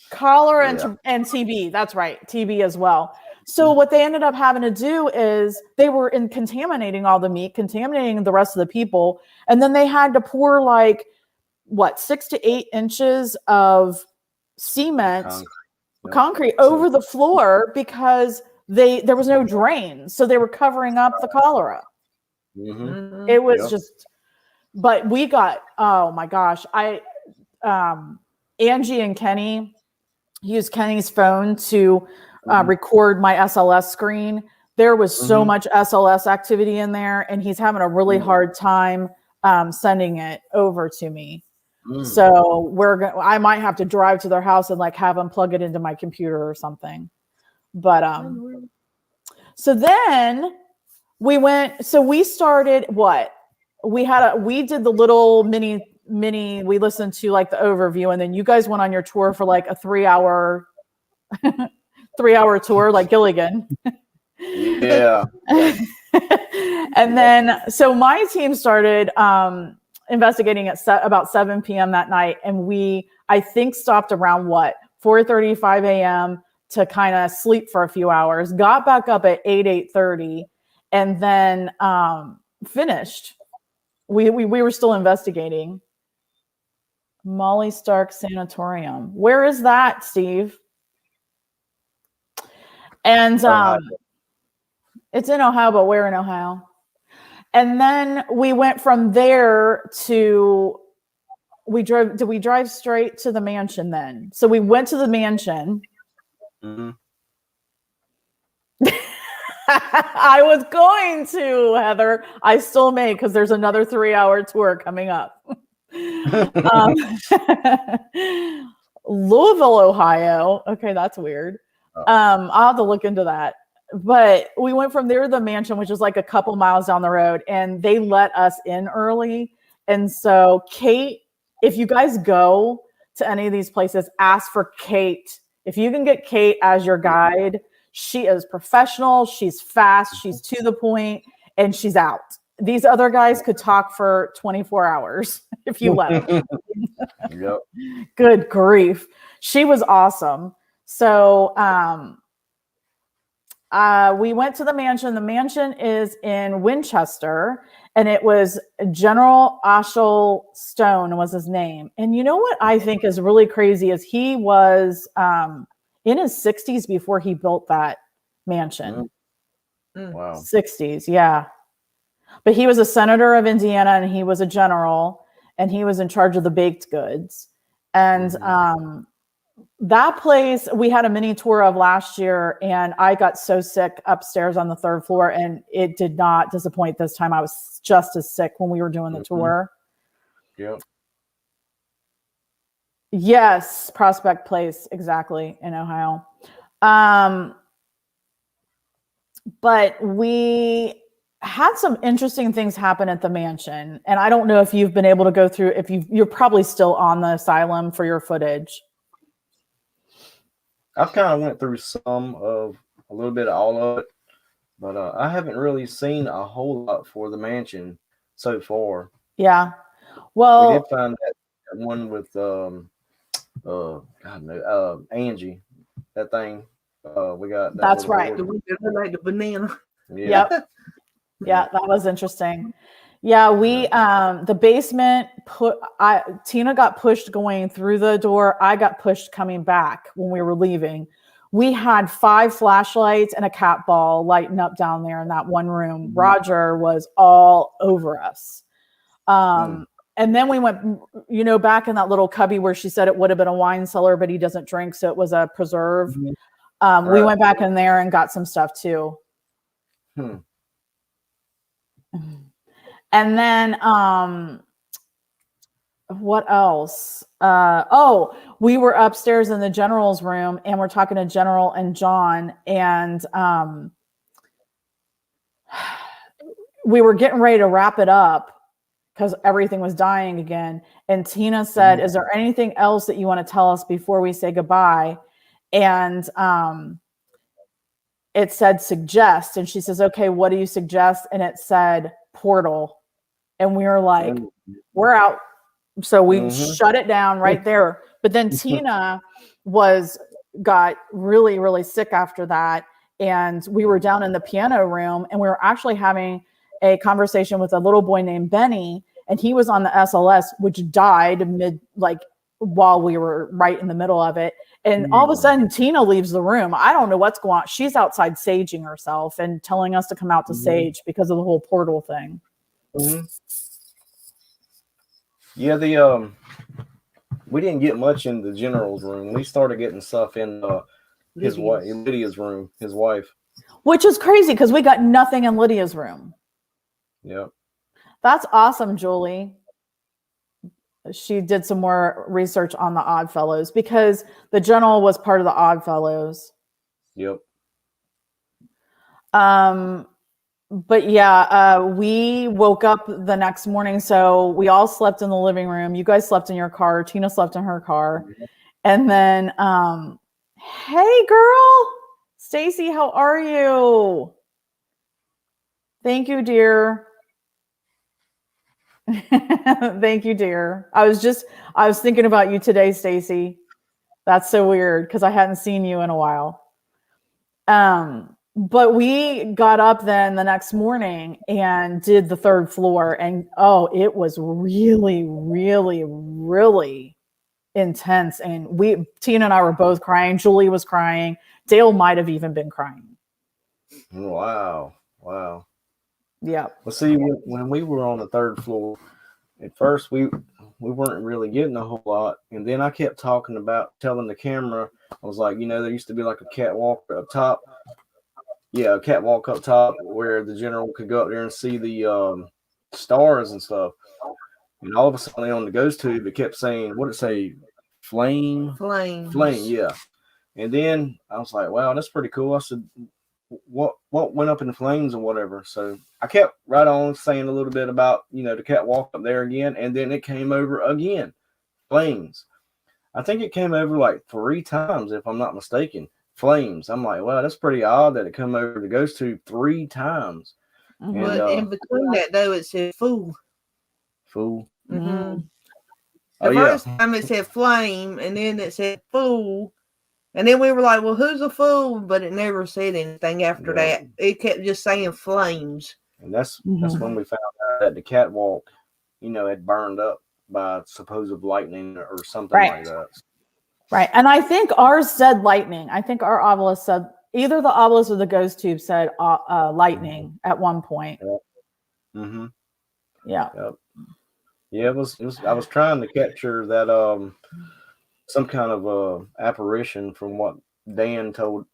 Cholera and TB. That's right. TB as well. So what they ended up having to do is they were contaminating all the meat, contaminating the rest of the people. And then they had to pour 6 to 8 inches of cement concrete over the floor because there was no drain. So they were covering up the cholera. It was just, but we got, oh my gosh. Angie and Kenny used Kenny's phone to record my SLS screen. There was so much SLS activity in there, and he's having a really hard time sending it over to me. So I might have to drive to their house and like have them plug it into my computer or something. But so then we started what? We did the little mini, we listened to like the overview, and then you guys went on your tour for like a 3-hour tour, like Gilligan. Yeah. And then, so my team started investigating at about 7 p.m. that night. And I think, stopped around 4:35 a.m. to kind of sleep for a few hours, got back up at 8:30, and then finished. We were still investigating. Molly Stark Sanatorium. Where is that, Steve? And it's in Ohio, but where in Ohio? And then we went from there to, did we drive straight to the mansion then? So we went to the mansion. Mm-hmm. I was going to, Heather. I still may, because there's another 3-hour tour coming up. Louisville, Ohio. Okay, that's weird. I'll have to look into that. But we went from there to the mansion, which is like a couple miles down the road, and they let us in early. And so Kate, if you guys go to any of these places, ask for Kate. If you can get Kate as your guide, she is professional, she's fast, she's to the point, and she's out. These other guys could talk for 24 hours if you let them. Yep. Good grief. She was awesome. So we went to the mansion. The mansion is in Winchester, and it was General Ashel Stone was his name. And you know what I think is really crazy is he was in his 60s before he built that mansion. Wow. 60s, yeah. But he was a senator of Indiana, and he was a general, and he was in charge of the baked goods. And that place we had a mini tour of last year, and I got so sick upstairs on the 3rd floor, and it did not disappoint this time. I was just as sick when we were doing the tour. Yep. Yes, Prospect Place, exactly, in Ohio. But we had some interesting things happen at the mansion, and I don't know if you've been able to go through, you're probably still on the asylum for your footage. I've kind of went through a little bit of all of it, but I haven't really seen a whole lot for the mansion so far. Yeah. Well, we did find that one with Angie, that thing. We got that. That's right. Like the banana. Yeah. Yep. Yeah, that was interesting. Yeah, we the basement Tina got pushed going through the door. I got pushed coming back when we were leaving. We had 5 flashlights and a cat ball lighting up down there in that one room. Roger was all over us. And then we went, back in that little cubby where she said it would have been a wine cellar, but he doesn't drink, so it was a preserve. We went back in there and got some stuff too. And then what else? We were upstairs in the general's room, and we're talking to General and John, and we were getting ready to wrap it up because everything was dying again. And Tina said, is there anything else that you want to tell us before we say goodbye? And it said suggest. And she says, okay, what do you suggest? And it said portal. And we were like, we're out. So we shut it down right there. But then Tina got really, really sick after that. And we were down in the piano room, and we were actually having a conversation with a little boy named Benny. And he was on the SLS, which died while we were right in the middle of it. And all of a sudden, Tina leaves the room. I don't know what's going on. She's outside saging herself and telling us to come out to sage because of the whole portal thing. Yeah, we didn't get much in the general's room. We started getting stuff in Lydia's room, his wife. Which is crazy because we got nothing in Lydia's room. Yep. That's awesome, Julie. she did some more research on the Oddfellows because the General was part of the Oddfellows. Yep. But yeah, we woke up the next morning. So we all slept in the living room. You guys slept in your car. Tina slept in her car. And then, hey girl, Stacy, how are you? Thank you, dear. Thank you, dear. I was thinking about you today, Stacy. That's so weird because I hadn't seen you in a while. But we got up then the next morning and did the third floor, and it was really, really, really intense. And Tina and I were both crying. Julie was crying. Dale might have even been crying. Wow. Yeah. Well, see, when we were on the third floor, at first we weren't really getting a whole lot, and then I kept telling the camera, I was like, there used to be like a catwalk up top. Yeah, a catwalk up top where the General could go up there and see the stars and stuff. And all of a sudden on the ghost tube, it kept saying, what did it say? Flame, yeah. And then I was like, wow, that's pretty cool. I said, what went up in the flames or whatever? So I kept right on saying a little bit about, the catwalk up there again. And then it came over again, flames. I think it came over like 3 times, if I'm not mistaken. Flames. I'm like, wow, that's pretty odd that it come over the ghost tube 3 times. Mm-hmm. And, in between that, though, it said fool. Mm-hmm. The first time it said flame, and then it said fool. And then we were like, well, who's a fool? But it never said anything after that. It kept just saying flames. And that's when we found out that the catwalk, had burned up by supposed lightning or something like that. Right. And I think ours said lightning. I think our obelisk said either the obelisk or the ghost tube said lightning at one point. Yep. Mm-hmm. Yeah. Yep. Yeah, it was. I was trying to capture that some kind of apparition from what Dan told.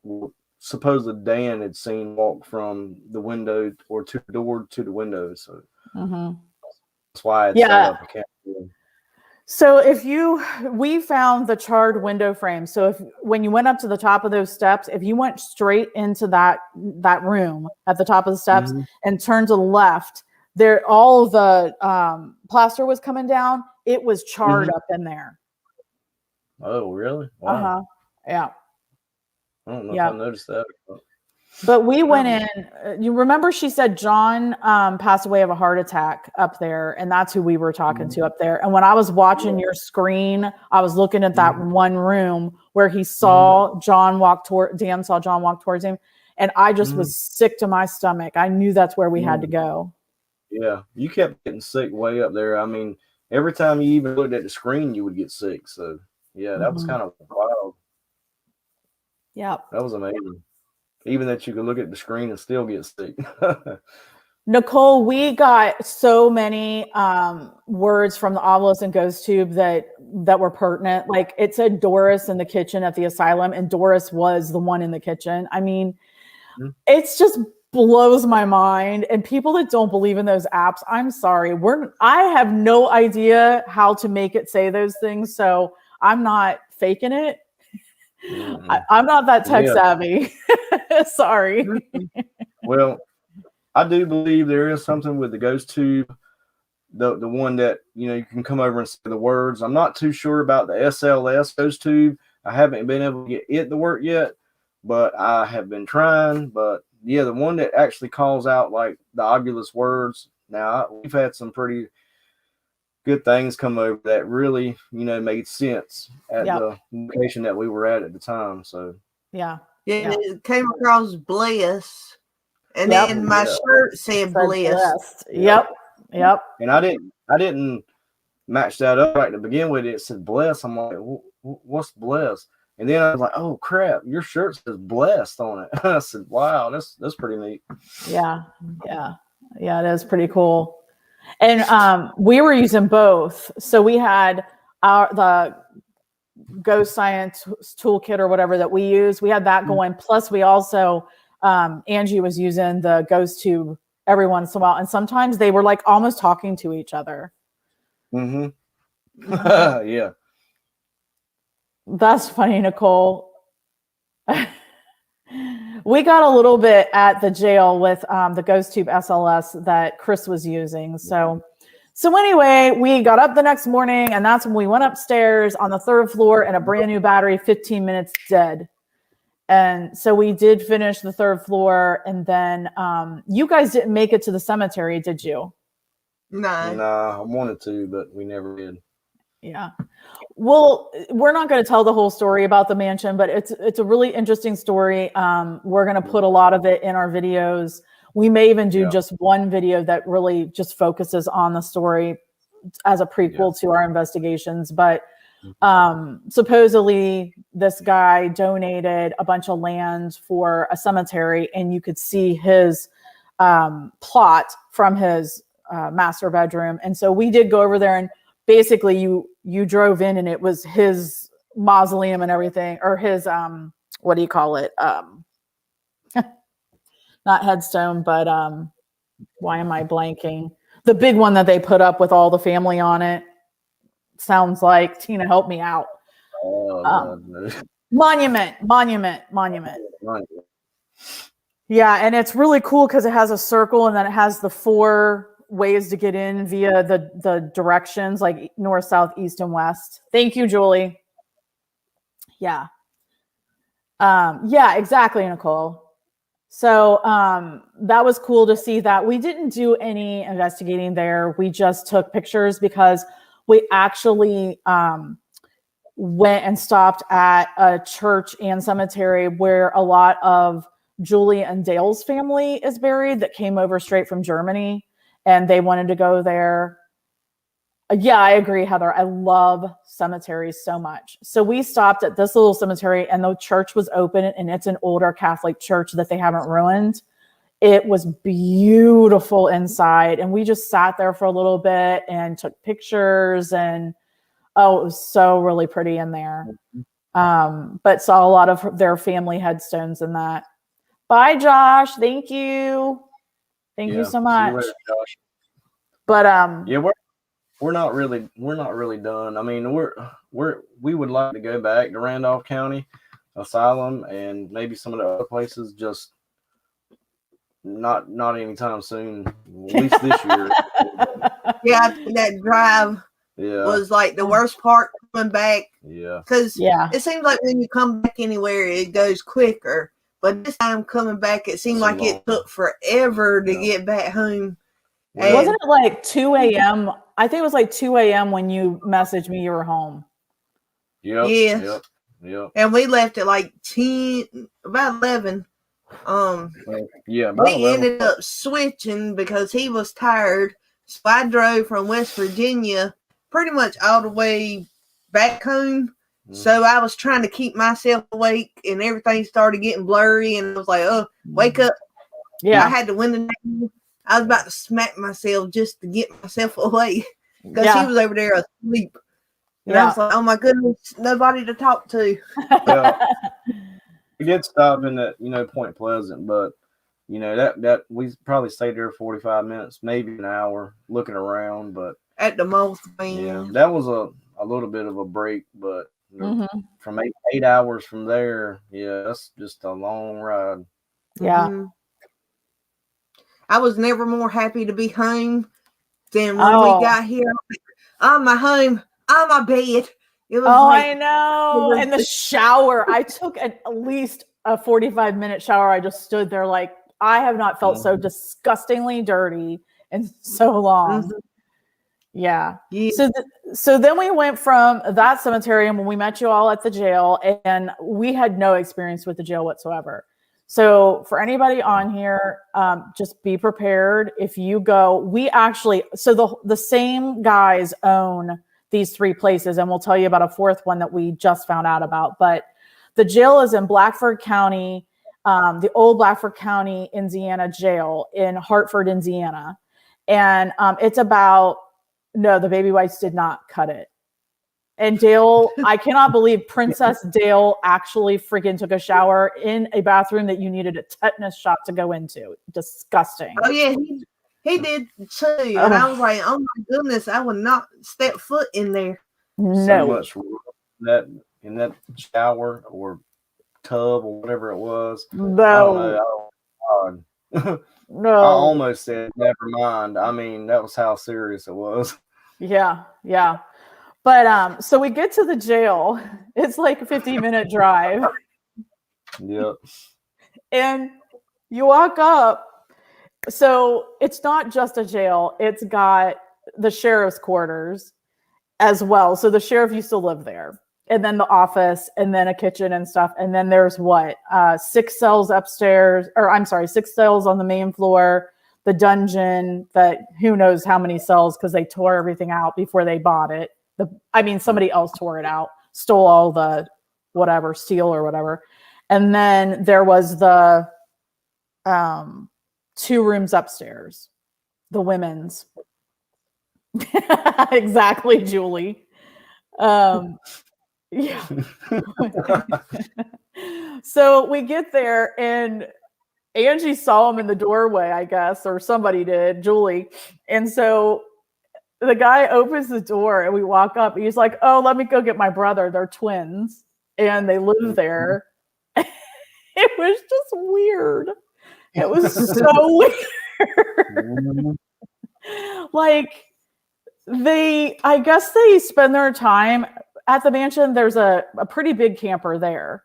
Supposedly Dan had seen walk from the window or to the door to the window. So that's why it's set up a camera. So we found the charred window frame. So when you went up to the top of those steps, if you went straight into that room at the top of the steps and turned to the left, there all the plaster was coming down. It was charred up in there. Oh, really? Wow. Yeah. I don't know if I noticed that. But we went in. You remember she said John passed away of a heart attack up there, and that's who we were talking to up there. And when I was watching your screen, I was looking at that one room where he saw Dan saw John walk towards him, and I just was sick to my stomach. I knew that's where we had to go. Yeah, you kept getting sick way up there. I mean, every time you even looked at the screen, you would get sick. So yeah, that was kind of wild. Yeah, that was amazing. Even that you could look at the screen and still get sick. Nicole, we got so many words from the obelisk and ghost tube that were pertinent. Like it said Doris in the kitchen at the asylum, and Doris was the one in the kitchen. I mean, it's just blows my mind. And people that don't believe in those apps, I'm sorry. I have no idea how to make it say those things, so I'm not faking it. I'm not that tech savvy. Sorry. Well, I do believe there is something with the ghost tube, the one that you can come over and say the words. I'm not too sure about the SLS ghost tube. I haven't been able to get it to work yet, but I have been trying. But yeah, the one that actually calls out like the obvious words. Now we've had some pretty good things come over that really, made sense at the location that we were at the time. So it came across bless, and then my shirt said blessed. Yep. And I didn't match that up right to begin with. It said bless. I'm like, what's bless? And then I was like, oh crap, your shirt says blessed on it. I said, wow, that's pretty neat. Yeah, it is pretty cool. And we were using both. So we had the Ghost Science toolkit or whatever that we use. We had that going. Plus, we also Angie was using the ghost tube every once in a while, and sometimes they were like almost talking to each other. Yeah. That's funny, Nicole. We got a little bit at the jail with the Ghost Tube SLS that Chris was using. So anyway, we got up the next morning, and that's when we went upstairs on the 3rd floor in a brand new battery, 15 minutes dead. And so we did finish the 3rd floor, and then you guys didn't make it to the cemetery, did you? No. I wanted to, but we never did. Yeah. Well, we're not going to tell the whole story about the mansion, but it's a really interesting story. We're going to put a lot of it in our videos. We may even do just one video that really just focuses on the story as a prequel to our investigations. But supposedly this guy donated a bunch of land for a cemetery, and you could see his plot from his master bedroom. And so we did go over there, and basically you drove in and it was his mausoleum and everything, or his what do you call it, not headstone, but why am I blanking, the big one that they put up with all the family on it. Sounds like, Tina, help me out. Monument. Yeah, and it's really cool because it has a circle, and then it has the 4 ways to get in via the directions, like north, south, east, and west. Thank you, Julie. Yeah. Yeah, exactly, Nicole. So that was cool to see that. We didn't do any investigating there. We just took pictures because we actually went and stopped at a church and cemetery where a lot of Julie and Dale's family is buried that came over straight from Germany. And they wanted to go there. Yeah, I agree, Heather. I love cemeteries so much. So we stopped at this little cemetery, and the church was open, and it's an older Catholic church that they haven't ruined. It was beautiful inside, and we just sat there for a little bit and took pictures, and it was so really pretty in there. But saw a lot of their family headstones in that. Bye, Josh. Thank you. Thank you so much. Later, Josh. But yeah, we're not really done. I mean, we would like to go back to Randolph County Asylum and maybe some of the other places, just not anytime soon. At least this year. Yeah, that drive was like the worst part coming back. Yeah. Because it seems like when you come back anywhere, it goes quicker. But this time coming back, it seemed like it took forever to get back home. And wasn't it like 2 a.m.? I think it was like 2 a.m. when you messaged me you were home. Yep. And we left at like 10, about 11. We 11. Ended up switching because he was tired. So I drove from West Virginia pretty much all the way back home. So I was trying to keep myself awake, and everything started getting blurry, and I was like, oh, wake up. Yeah. I had the window down. I was about to smack myself just to get myself awake because he was over there asleep. And I was like, oh my goodness, nobody to talk to. We did stop in that, Point Pleasant, but that we probably stayed there 45 minutes, maybe an hour looking around, but at the most, that was a little bit of a break, but from 8 hours from there, that's just a long ride. Yeah. I was never more happy to be home than when we got here. On my home, on my bed. It was I know. And the shower. I took at least a 45-minute shower. I just stood there like, I have not felt so disgustingly dirty in so long. Yeah. So then we went from that cemetery, and when we met you all at the jail, and we had no experience with the jail whatsoever. So for anybody on here, just be prepared. If you go, we actually, so the same guys own these 3 places, and we'll tell you about a 4th one that we just found out about. But the jail is in Blackford County, the old Blackford County, Indiana jail in Hartford, Indiana. And it's about, no, the baby wipes did not cut it. And Dale, I cannot believe Princess Dale actually freaking took a shower in a bathroom that you needed a tetanus shot to go into. Disgusting. Oh, yeah, he did too. And I was like, oh my goodness, I would not step foot in there. so much in that shower or tub or whatever it was. No. I don't know. Oh, God. No. I almost said never mind. I mean, that was how serious it was. Yeah. But so we get to the jail. It's like a 15-minute drive. Yep. And you walk up. So it's not just a jail. It's got the sheriff's quarters as well. So the sheriff used to live there. And then the office, and then a kitchen and stuff. And then there's 6 cells upstairs, or I'm sorry, 6 cells on the main floor, the dungeon that who knows how many cells because they tore everything out before they bought it. Somebody else tore it out, stole all the steel or whatever. And then there was the 2 rooms upstairs, the women's. Exactly, Julie. Yeah. So we get there and Angie saw him in the doorway, I guess, or somebody did, Julie. And so the guy opens the door and we walk up. He's like, "Oh, let me go get my brother. They're twins and they live there." It was just weird. It was so weird. Like I guess they spend their time at the mansion. There's a pretty big camper there.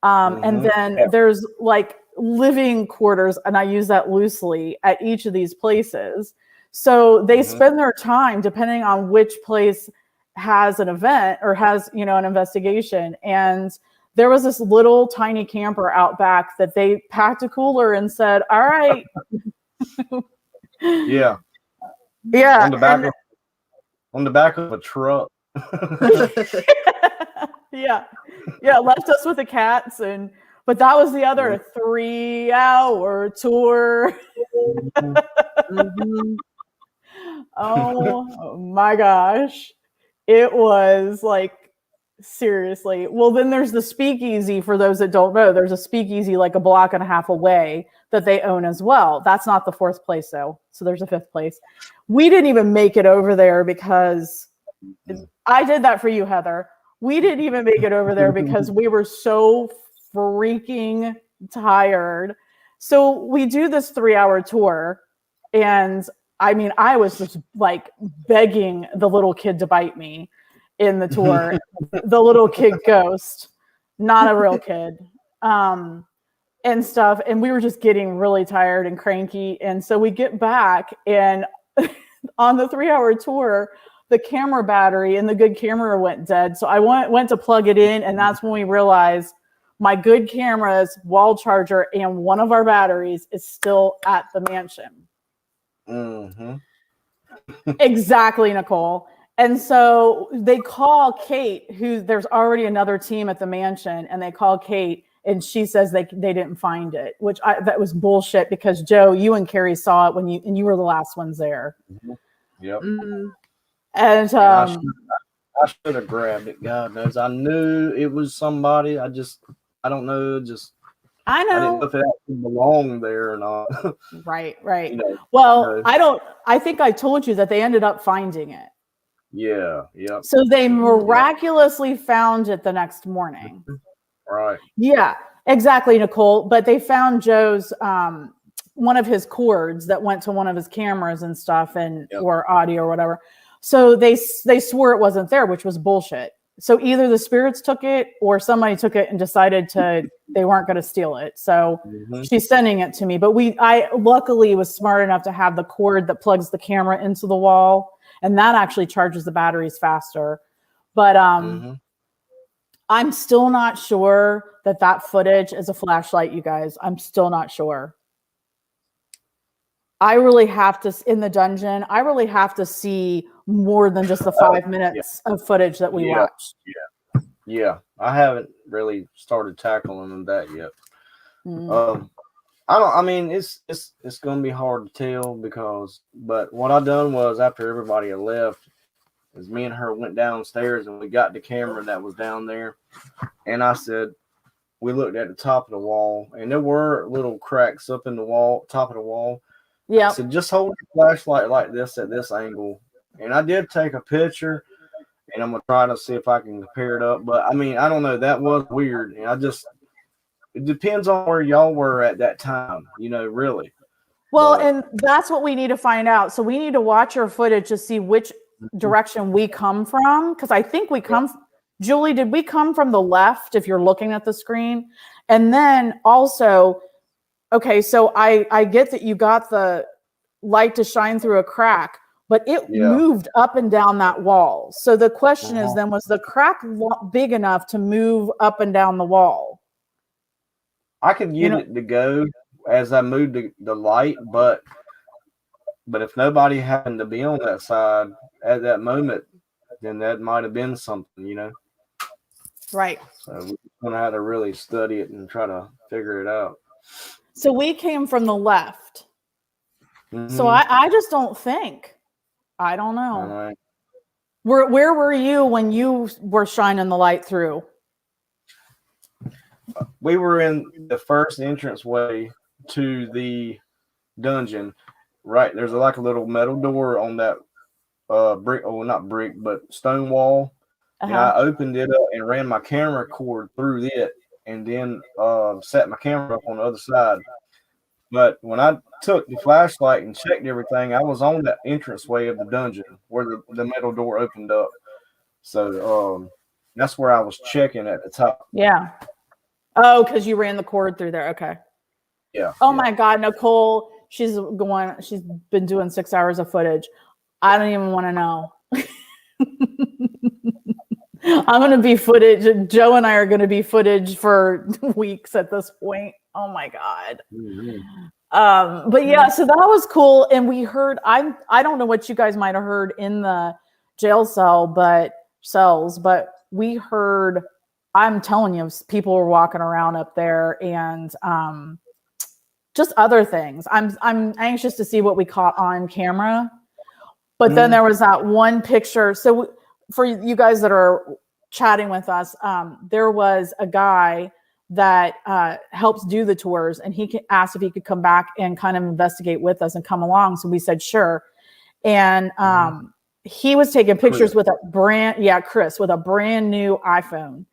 And then there's like living quarters, and I use that loosely, at each of these places. So they spend their time depending on which place has an event or has, an investigation. And there was this little tiny camper out back that they packed a cooler and said, "All right." Yeah. Yeah. On the back of a truck. Yeah. Left us with the cats, but that was the other 3-hour tour. Oh my gosh. It was like, seriously. Well, then there's the speakeasy. For those that don't know, there's a speakeasy like a block and a half away that they own as well. That's not the 4th place though. So there's a 5th place. We didn't even make it over there because I did that for you, Heather. We didn't even make it over there because we were so freaking tired. So we do this 3-hour tour. And I was just like begging the little kid to bite me in the tour. The little kid ghost, not a real kid, and stuff. And we were just getting really tired and cranky. And so we get back, and on the 3-hour tour, the camera battery and the good camera went dead. So I went to plug it in, and that's when we realized my good camera's wall charger and one of our batteries is still at the mansion. Exactly, Nicole. And so they call Kate, there's already another team at the mansion, and they call Kate, and she says they didn't find it, which that was bullshit, because Joe, you and Carrie saw it and you were the last ones there. Yep. And I should have grabbed it. God knows, I knew it was somebody. I don't know. I know. I didn't know if it actually belonged there or not. Right. Well, I think I told you that they ended up finding it. Yeah. Yep. So they miraculously found it the next morning. Right. Yeah, exactly, Nicole. But they found Joe's one of his cords that went to one of his cameras and stuff, or audio or whatever. So they swore it wasn't there, which was bullshit. So either the spirits took it or somebody took it and decided they weren't going to steal it. So she's sending it to me. But I luckily was smart enough to have the cord that plugs the camera into the wall, and that actually charges the batteries faster. But I'm still not sure that footage is a flashlight, you guys. I'm still not sure. I really have to, in the dungeon, see more than just the 5 minutes of footage that we watched. Yeah. I haven't really started tackling that yet. It's going to be hard to tell but what I done was, after everybody had left, is me and her went downstairs and we got the camera that was down there. And I said, we looked at the top of the wall, and there were little cracks up in the top of the wall. Yeah. I said, just hold the flashlight like this at this angle. And I did take a picture, and I'm gonna try to see if I can compare it up. But I mean, I don't know. That was weird, and it depends on where y'all were at that time, really. Well, and that's what we need to find out. So we need to watch our footage to see which direction we come from, because I think we come. Julie, did we come from the left? If you're looking at the screen, and then also, okay, so I get that you got the light to shine through a crack, but it moved up and down that wall. So the question is then, was the crack big enough to move up and down the wall? I could get it to go as I moved the light, but if nobody happened to be on that side at that moment, then that might have been something, Right. So we're gonna have to really study it and try to figure it out. So we came from the left. So I just don't think. I don't know. Right. Where were you when you were shining the light through? We were in the first entranceway to the dungeon. Right, there's like a little metal door on that brick, not brick, but stone wall. And I opened it up and ran my camera cord through it, and then set my camera up on the other side. But when I took the flashlight and checked everything, I was on the entranceway of the dungeon where the metal door opened up. So that's where I was checking at the top. Yeah. Oh, because you ran the cord through there. Okay. Yeah. Oh my God, Nicole, she's been doing 6 hours of footage. I don't even want to know. I'm going to be footage. Joe and I are going to be footage for weeks at this point. Oh my God. But yeah, so that was cool. And we heard, I don't know what you guys might've heard in the jail cells, but we heard, I'm telling you, people were walking around up there and, just other things. I'm anxious to see what we caught on camera, but then there was that one picture. So for you guys that are chatting with us, there was a guy that helps do the tours, and he asked if he could come back and kind of investigate with us and come along. So we said sure, and he was taking pictures with a brand new iPhone,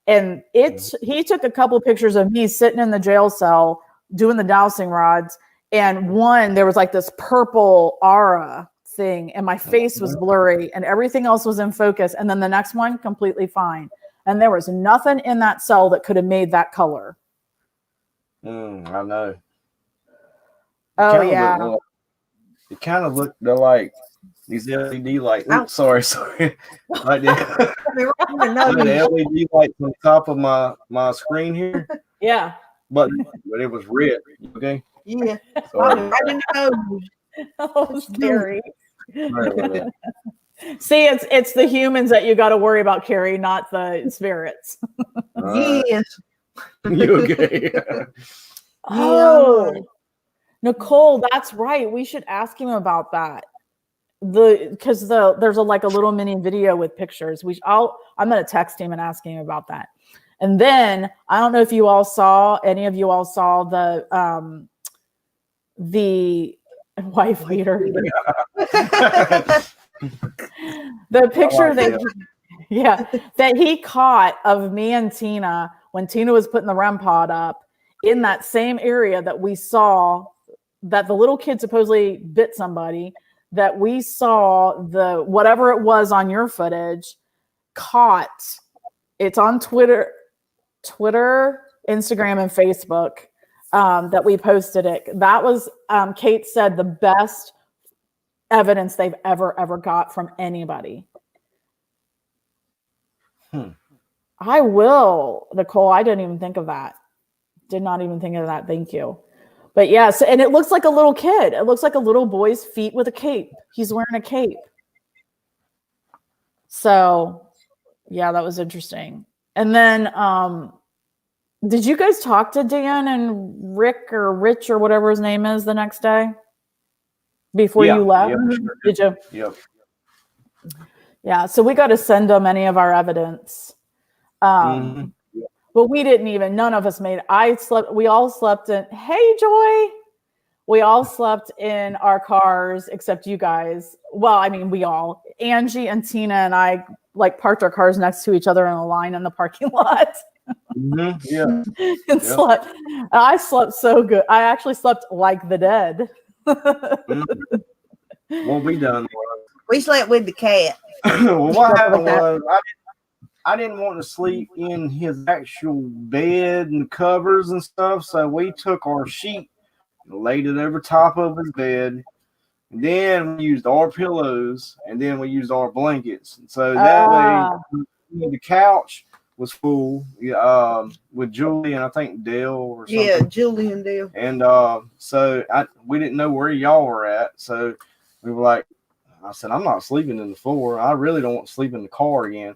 and he took a couple of pictures of me sitting in the jail cell doing the dowsing rods, and there was like this purple aura thing, and my face was blurry and everything else was in focus, and then the next one completely fine, and there was nothing in that cell that could have made that color. I know. It kind of looked like these LED lights. Oops, sorry. Right there. The LED lights on top of my screen here. Yeah. But it was red. Okay. Yeah. Sorry. I didn't know. Oh, scary. See, it's the humans that you got to worry about, Carrie, not the spirits. Yes. You okay? Oh, Nicole, that's right. We should ask him about that. Because there's a little mini video with pictures. I'm gonna text him and ask him about that. And then I don't know if any of you all saw the wife beater. The picture that he caught of me and Tina when Tina was putting the REM pod up in that same area that we saw that the little kid supposedly bit somebody, that we saw the whatever it was on your footage caught. It's on Twitter, Instagram, and Facebook that we posted it. That was, Kate said, the best evidence they've ever got from anybody. I will, Nicole. I didn't even think of that. Did not even think of that. Thank you. But yes, and it looks like a little kid. It looks like a little boy's feet with a cape. He's wearing a cape. So, yeah, that was interesting. And then, did you guys talk to Dan and Rick or Rich or whatever his name is the next day before you left? Sure. Did you? Yep. Yeah. So we got to send them any of our evidence. But we didn't even, none of us made it. We all slept in, hey, Joy. We all slept in our cars except you guys. Well, I mean, Angie and Tina and I like parked our cars next to each other in a line in the parking lot. Yeah. And slept. I slept so good. I actually slept like the dead. What we done was We slept with the cat. well, what happened was I didn't want to sleep in his actual bed and covers and stuff, so we took our sheet and laid it over top of his bed. And then we used our pillows, and then we used our blankets. So that way, the couch was full with Julie and I think Dale or something. Yeah, Julie and Dale. And so we didn't know where y'all were at, so we were like, I said, I'm not sleeping in the floor. I really don't want to sleep in the car again.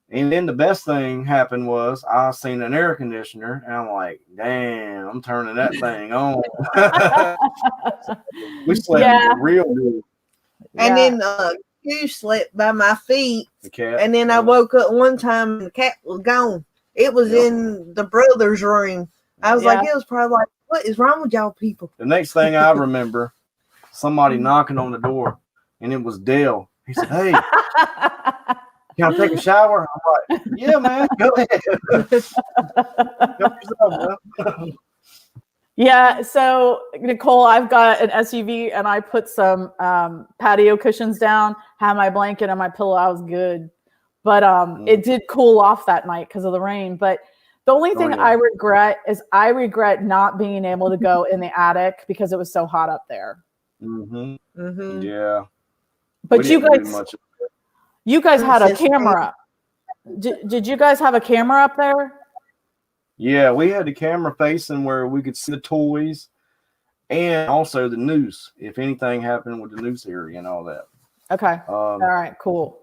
And then the best thing happened was I seen an air conditioner, and I'm like, damn, I'm turning that thing on. We slept real good. And then you slept by my feet. The cat. And then I woke up one time and the cat was gone. It was in the brother's room. I was like, it was probably like, what is wrong with y'all people? The next thing I remember, somebody knocking on the door, and it was Dale. He said, hey, can I take a shower? I'm like, yeah, man, go ahead. Help yourself, man. Yeah, so Nicole, I've got an SUV and I put some patio cushions down, had my blanket and my pillow. I was good. But it did cool off that night because of the rain. But the only thing I regret is I regret not being able to go in the attic because it was so hot up there. Yeah. But you guys had a camera. Did you guys have a camera up there? Yeah, we had the camera facing where we could see the toys and also the noose, if anything happened with the noose area and all that. Okay. All right, cool.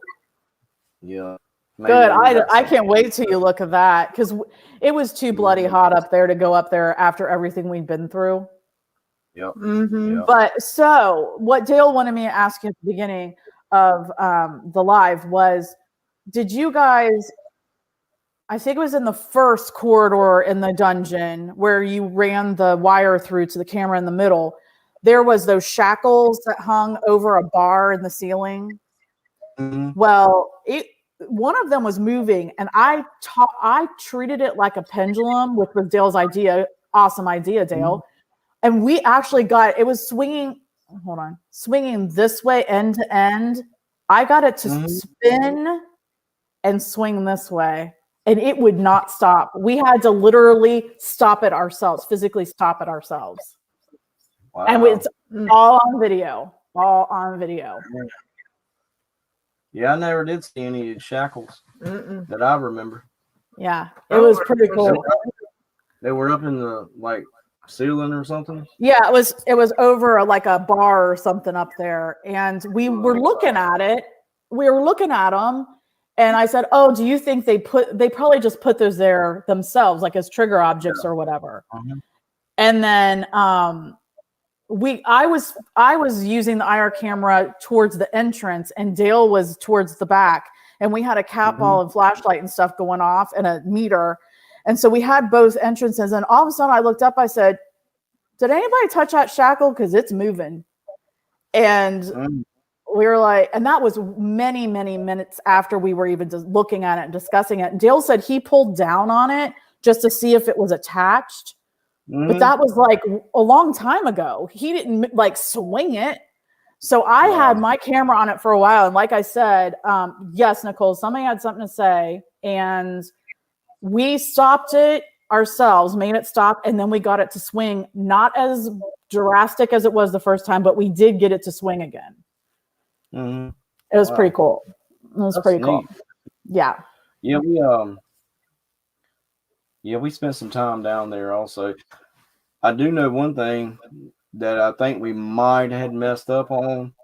Yeah. Good. I can't wait till you look at that because it was too bloody hot up there to go up there after everything we've been through. Yep. But so what Dale wanted me to ask you at the beginning of the live was, did you guys, I think it was in the first corridor in the dungeon where you ran the wire through to the camera in the middle, there was those shackles that hung over a bar in the ceiling. Well, one of them was moving, and I treated it like a pendulum, which was Dale's idea. Awesome idea, Dale. And we actually got it was swinging. Hold on, swinging this way end to end. I got it to spin and swing this way, and it would not stop. We had to literally stop it ourselves, physically stop it ourselves. Wow. And it's all on video. All on video. Yeah, I never did see any shackles that I remember. Yeah, it was pretty cool. They were up in the ceiling or something. Yeah, it was over like a bar or something up there, and we were looking at it. We were looking at them, and I said, "Oh, do you think they probably just put those there themselves, like as trigger objects or whatever?" And then I was using the IR camera towards the entrance, and Dale was towards the back, and we had a cat ball and flashlight and stuff going off and a meter. And so we had both entrances, and all of a sudden I looked up, I said, did anybody touch that shackle? Because it's moving. And we were like, and that was many, many minutes after we were even just looking at it and discussing it. And Dale said he pulled down on it just to see if it was attached. But that was like a long time ago. He didn't swing it. So I had my camera on it for a while. And like I said, yes, Nicole, somebody had something to say. And we stopped it ourselves, made it stop, and then we got it to swing. Not as drastic as it was the first time, but we did get it to swing again. It was pretty cool. It was pretty cool. Yeah. Yeah, we spent some time down there also. I do know one thing that I think we might have messed up on.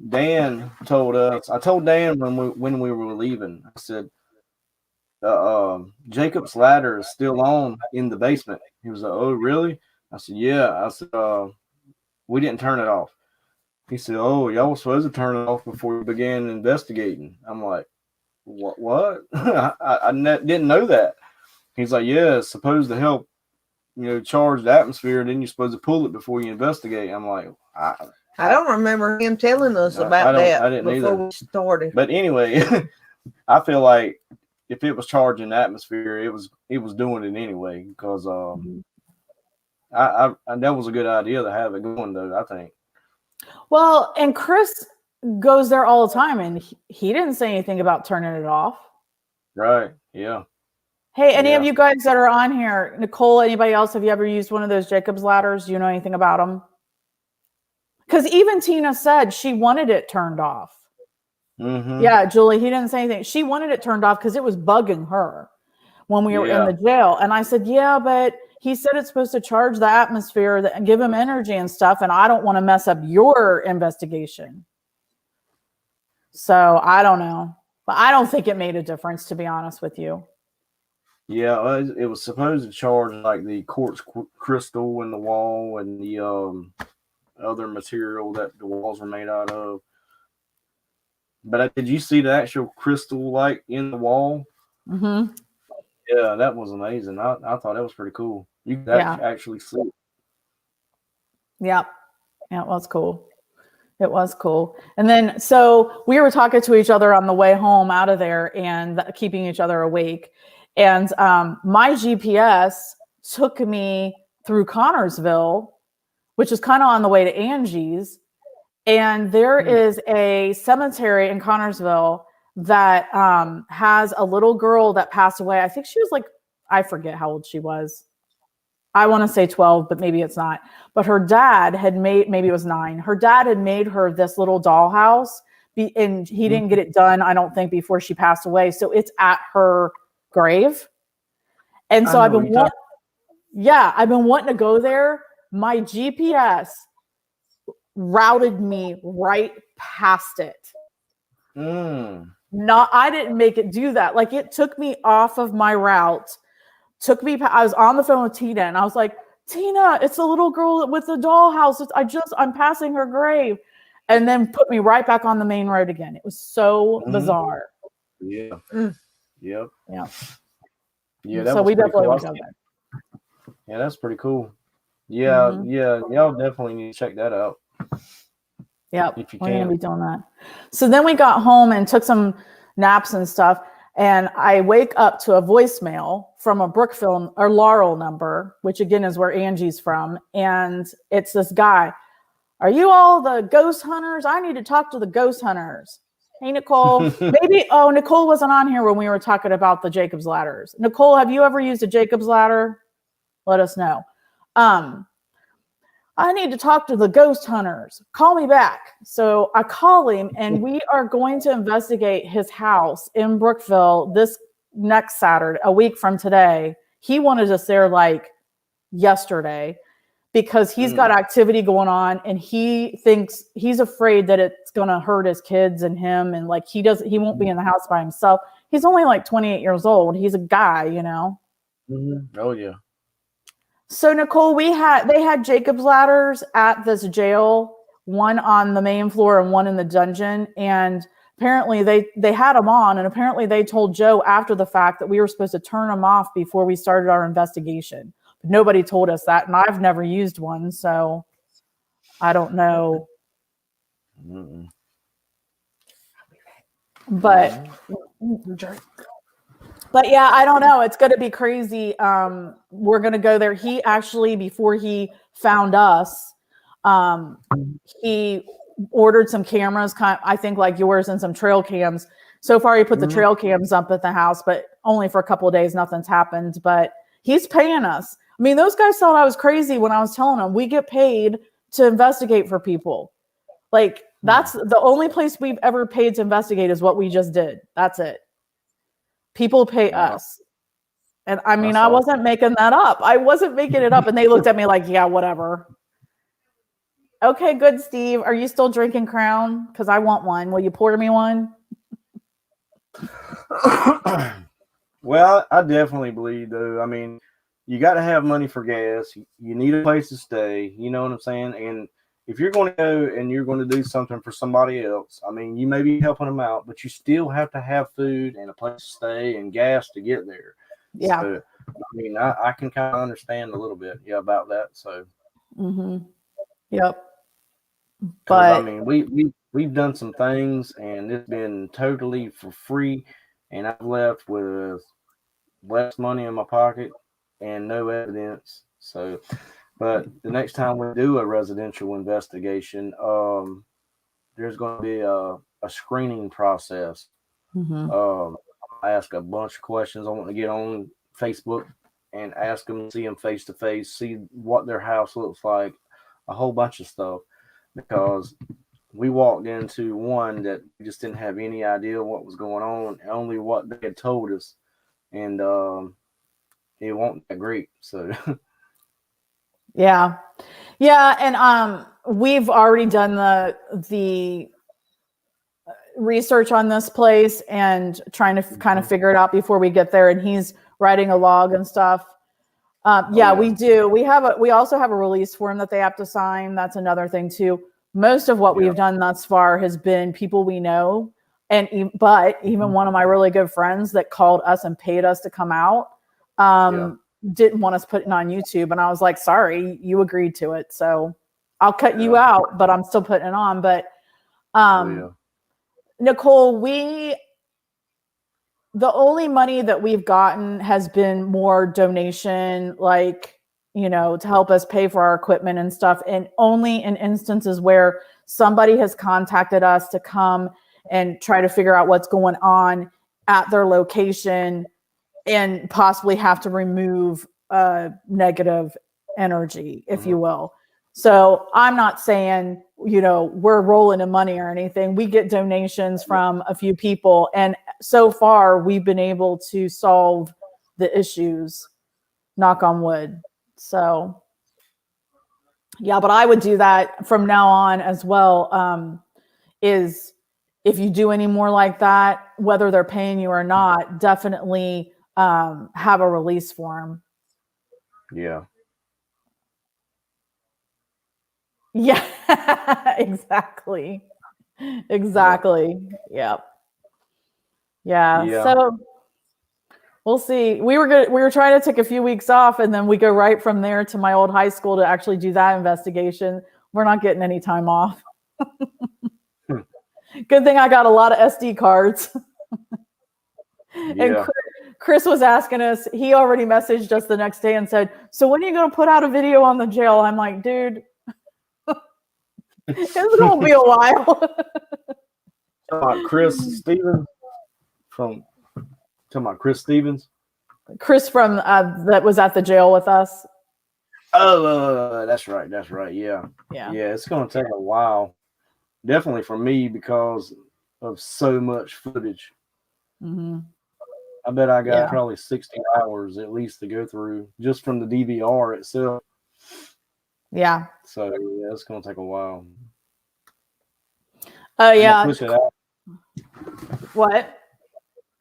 Dan told us, I told Dan when we were leaving, I said, Jacob's ladder is still on in the basement. He was like, oh, really? I said, yeah. I said, we didn't turn it off. He said, oh, y'all were supposed to turn it off before we began investigating. I'm like, what? I didn't know that. He's like, yeah, it's supposed to help, charge the atmosphere. Then you're supposed to pull it before you investigate. I'm like, I don't remember him telling us about that. I didn't before either. we started. But anyway, I feel like if it was charging atmosphere, it was doing it anyway because I that was a good idea to have it going though. I think. Well, and Chris goes there all the time, and he didn't say anything about turning it off. Right. Yeah. Hey, any of you guys that are on here, Nicole, anybody else, have you ever used one of those Jacob's ladders? Do you know anything about them? Because even Tina said she wanted it turned off. Mm-hmm. Yeah, Julie, he didn't say anything. She wanted it turned off because it was bugging her when we were in the jail. And I said, yeah, but he said it's supposed to charge the atmosphere and give him energy and stuff. And I don't want to mess up your investigation. So I don't know. But I don't think it made a difference, to be honest with you. Yeah, it was supposed to charge like the quartz crystal in the wall and the other material that the walls were made out of. But did you see the actual crystal like in the wall? Mm-hmm. Yeah, that was amazing. I thought that was pretty cool. You could actually see it. Yep. Yeah, it was cool. It was cool. And then, so we were talking to each other on the way home out of there and keeping each other awake. And my GPS took me through Connorsville, which is kind of on the way to Angie's. And there is a cemetery in Connorsville that has a little girl that passed away. I think she was like, I forget how old she was. I want to say 12, but maybe it's not. But her dad had made, maybe it was 9. Her dad had made her this little dollhouse, and he didn't get it done, I don't think, before she passed away. So it's at her grave. And so I've been wanting to go there. My GPS routed me right past it. I didn't make it do that. Like, it took me off of my route. I was on the phone with Tina, and I was like, Tina, it's a little girl with the dollhouse. I'm passing her grave. And then put me right back on the main road again. It was so bizarre. Yeah. Yep. Yeah. Yeah. So we definitely would go there. Yeah, that's pretty cool. Yeah. Yeah. Y'all definitely need to check that out. Yep. If you can. We're going to be doing that. So then we got home and took some naps and stuff. And I wake up to a voicemail from a Brookville or Laurel number, which again is where Angie's from. And it's this guy. Are you all the ghost hunters? I need to talk to the ghost hunters. Hey, Nicole. Nicole wasn't on here when we were talking about the Jacob's ladders. Nicole, have you ever used a Jacob's ladder? Let us know. I need to talk to the ghost hunters. Call me back. So I call him, and we are going to investigate his house in Brookville this next Saturday, a week from today. He wanted us there like yesterday because he's got activity going on, and he's afraid that it's going to hurt his kids and him. And like, he won't be in the house by himself. He's only like 28 years old. He's a guy, you know? Mm-hmm. Oh yeah. So Nicole, they had Jacob's ladders at this jail, one on the main floor and one in the dungeon. And apparently they had them on, and apparently they told Joe after the fact that we were supposed to turn them off before we started our investigation. But nobody told us that, and I've never used one, so I don't know. But yeah, I don't know. It's going to be crazy. We're going to go there. He actually, before he found us, he ordered some cameras, I think like yours, and some trail cams. So far, he put the trail cams up at the house, but only for a couple of days. Nothing's happened. But he's paying us. I mean, those guys thought I was crazy when I was telling them we get paid to investigate for people. Like, that's the only place we've ever paid to investigate is what we just did. That's it. People pay us. And I mean, I wasn't making that up. I wasn't making it up. And they looked at me like, yeah, whatever. Okay, good, Steve. Are you still drinking Crown? Because I want one. Will you pour me one? Well, I definitely believe, though. I mean, you got to have money for gas. You need a place to stay. You know what I'm saying? And if you're going to go and you're going to do something for somebody else, I mean, you may be helping them out, but you still have to have food and a place to stay and gas to get there. Yeah. So, I mean, I can kind of understand a little bit, about that. So. Yep. But I mean, we've done some things, and it's been totally for free, and I've left with less money in my pocket and no evidence. So, but the next time we do a residential investigation, there's going to be a screening process. I ask a bunch of questions. I want to get on Facebook and ask them, see them face to face, see what their house looks like, a whole bunch of stuff, because we walked into one that we just didn't have any idea what was going on, only what they had told us, and it wasn't that great. So yeah, and we've already done the research on this place and trying to kind of figure it out before we get there, and he's writing a log and stuff. We do. We also have a release form that they have to sign. That's another thing too. Most of what we've done thus far has been people we know, but even one of my really good friends that called us and paid us to come out didn't want us putting on YouTube, and I was like, sorry, you agreed to it, so I'll cut you out, but I'm still putting it on. But Nicole, the only money that we've gotten has been more donation, like, to help us pay for our equipment and stuff. And only in instances where somebody has contacted us to come and try to figure out what's going on at their location and possibly have to remove negative energy, if you will. So I'm not saying, we're rolling in money or anything. We get donations from a few people, and so far we've been able to solve the issues, knock on wood. So but I would do that from now on as well. Is if you do any more like that, whether they're paying you or not, definitely have a release form. Yeah. Yeah, exactly. Yep. Yeah. So we'll see. We were trying to take a few weeks off, and then we go right from there to my old high school to actually do that investigation. We're not getting any time off. Good thing I got a lot of SD cards. And Chris was asking us, he already messaged us the next day and said, so when are you going to put out a video on the jail? I'm like, dude, it's going to be a while. Chris Stevens talking about Chris Stevens? Chris from that was at the jail with us. Oh, that's right. Yeah. It's going to take a while, definitely for me, because of so much footage. I bet I got probably 60 hours at least to go through just from the DVR itself. Yeah. So it's going to take a while. Push it out. What?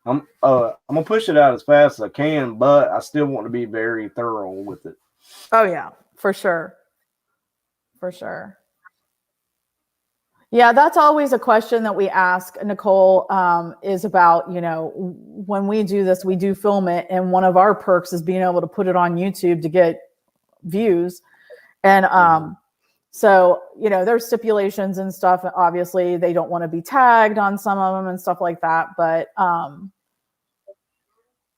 I'm gonna push it out as fast as I can, but I still want to be very thorough with it. Oh yeah, for sure. Yeah, that's always a question that we ask Nicole, is about, when we do this, we do film it, and one of our perks is being able to put it on YouTube to get views. And so, there's stipulations and stuff. Obviously, they don't want to be tagged on some of them and stuff like that. But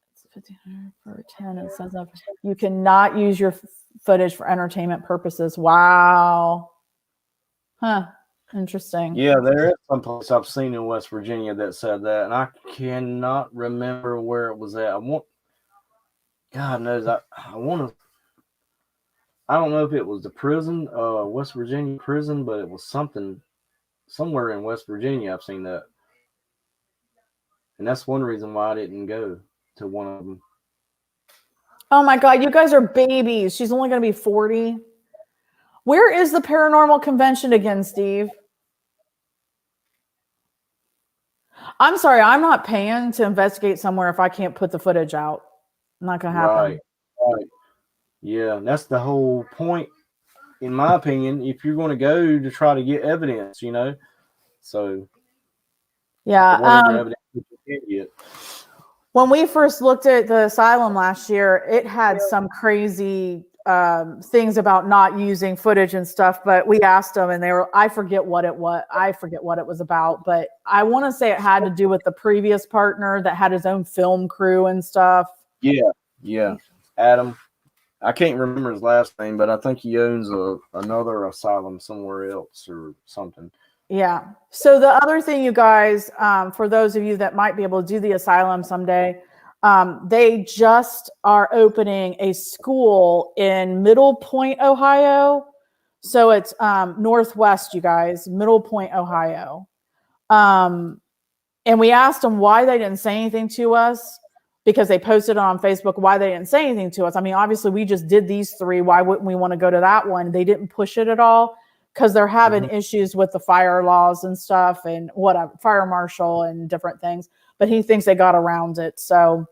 it's $1,500 for 10. It says you cannot use your footage for entertainment purposes. Wow. Huh. Interesting. Yeah, there is some place I've seen in West Virginia that said that, and I cannot remember where it was at. God knows, I want to. I don't know if it was the prison, West Virginia prison, but it was somewhere in West Virginia. I've seen that. And that's one reason why I didn't go to one of them. Oh my God, you guys are babies. She's only going to be 40. Where is the paranormal convention again, Steve? I'm sorry, I'm not paying to investigate somewhere if I can't put the footage out. Not going to happen. Right. Yeah, that's the whole point, in my opinion, if you're going to go to try to get evidence, So, yeah. Whatever evidence you can get. When we first looked at the asylum last year, it had some crazy things about not using footage and stuff, but we asked them and I forget what it was about, but I want to say it had to do with the previous partner that had his own film crew and stuff. Yeah. Adam. I can't remember his last name, but I think he owns another asylum somewhere else or something. Yeah. So the other thing, you guys, for those of you that might be able to do the asylum someday, they just are opening a school in Middle Point, Ohio. So it's northwest, you guys, Middle Point, Ohio. And we asked them why they didn't say anything to us, because they posted on Facebook why they didn't say anything to us. I mean, obviously we just did these 3. Why wouldn't we want to go to that one? They didn't push it at all because they're having issues with the fire laws and stuff and whatever, fire marshal and different things. But he thinks they got around it. So,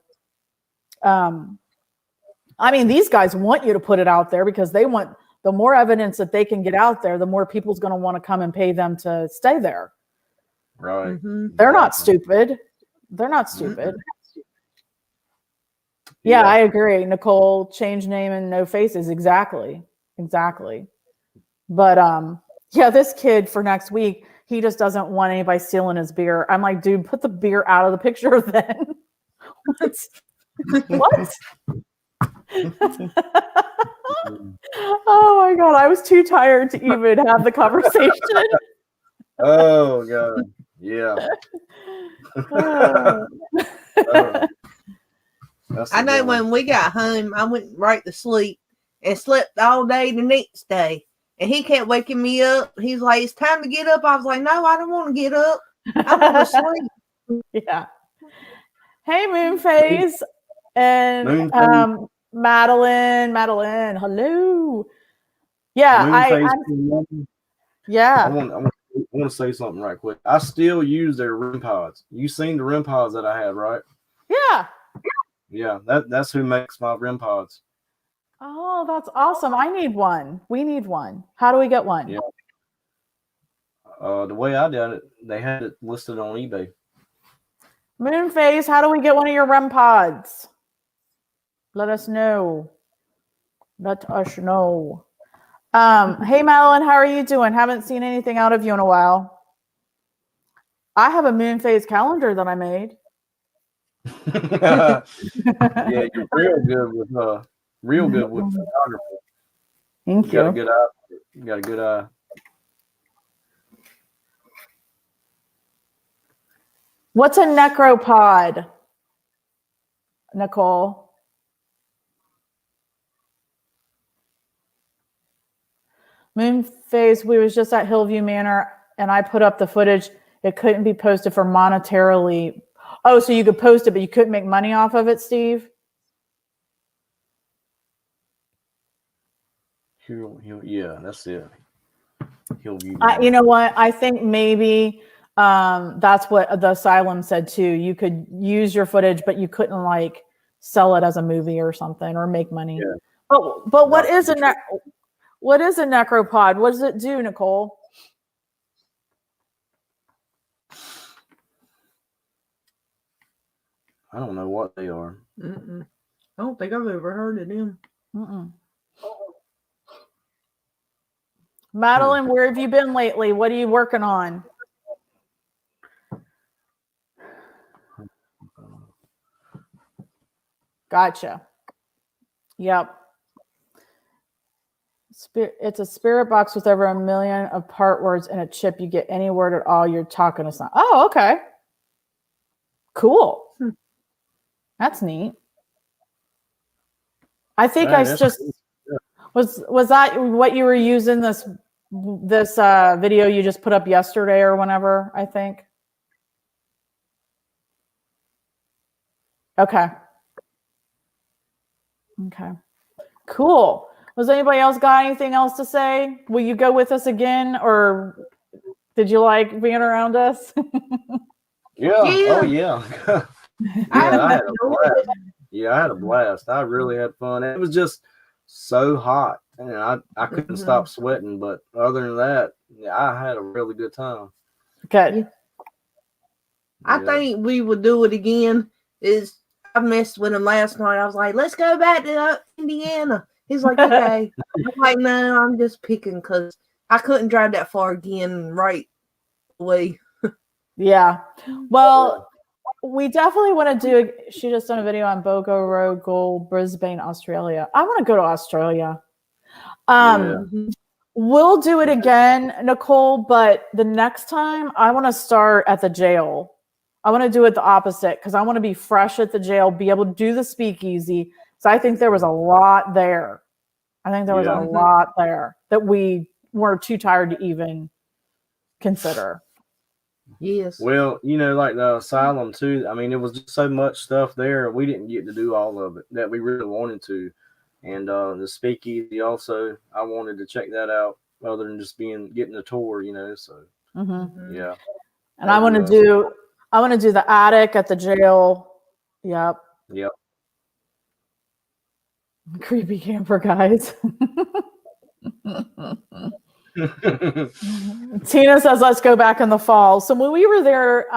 I mean, these guys want you to put it out there because they want the more evidence that they can get out there, the more people's going to want to come and pay them to stay there. Right. They're not stupid. They're not stupid. Yeah, I agree. Nicole, change name and no faces. Exactly. But yeah, this kid for next week, he just doesn't want anybody stealing his beer. I'm like, dude, put the beer out of the picture then. What? Oh my God, I was too tired to even have the conversation. Oh God. Yeah. I know when we got home, I went right to sleep and slept all day the next day. And he kept waking me up. He's like, it's time to get up. I was like, no, I don't want to get up. I want to sleep. Yeah. Hey, Moonface. And Madeline, hello. Yeah, yeah. I want to say something right quick. I still use their REM pods. You seen the REM pods that I have, right? Yeah. Yeah, that's who makes my REM pods. Oh, that's awesome. I need one. We need one. How do we get one? Yeah. The way I did it, they had it listed on eBay. Moonface, how do we get one of your REM pods? Let us know. Let us know. Hey, Madeline, how are you doing? Haven't seen anything out of you in a while. I have a Moonface calendar that I made. Yeah, you're real good with photography. Thank you. Got a good eye. You got a good eye. What's a necropod, Nicole? Moonface, we was just at Hillview Manor and I put up the footage. It couldn't be posted for monetarily. Oh, so you could post it, but you couldn't make money off of it, Steve? Yeah, that's it. Hillview. You know what? I think maybe that's what the asylum said too. You could use your footage, but you couldn't like sell it as a movie or something or make money. Yeah. But what is a necropod? What does it do, Nicole? I don't know what they are. I don't think I've ever heard of them. Madeline, where have you been lately? What are you working on? Gotcha. Yep. It's a spirit box with over 1 million of part words and a chip. You get any word at all, you're talking to someone. Oh, okay. Cool. That's neat. I think was that what you were using this video you just put up yesterday or whenever, I think? Okay. Cool. Was anybody else got anything else to say? Will you go with us again, or did you like being around us? Yeah. Oh yeah. I had a blast. I really had fun. It was just so hot, and I couldn't stop sweating. But other than that, I had a really good time. Good. I think we would do it again. I messed with him last night. I was like, let's go back to Indiana. He's like, okay. I'm like, no, I'm just picking because I couldn't drive that far again right away. Yeah. Well, we definitely want to do. She just done a video on Bogo Road Gold, Brisbane, Australia. I want to go to Australia. We'll do it again, Nicole, but the next time I want to start at the jail. I want to do it the opposite because I want to be fresh at the jail, be able to do the speakeasy. So I think there was a lot there. I think there was a lot there that we were too tired to even consider. Yes. Well, you know, like the asylum too. I mean, there was just so much stuff there. We didn't get to do all of it that we really wanted to. And the speakeasy also, I wanted to check that out other than just getting a tour, you know. So yeah. And I want to do the attic at the jail. Yep. Creepy camper guys. Tina says, let's go back in the fall. So when we were there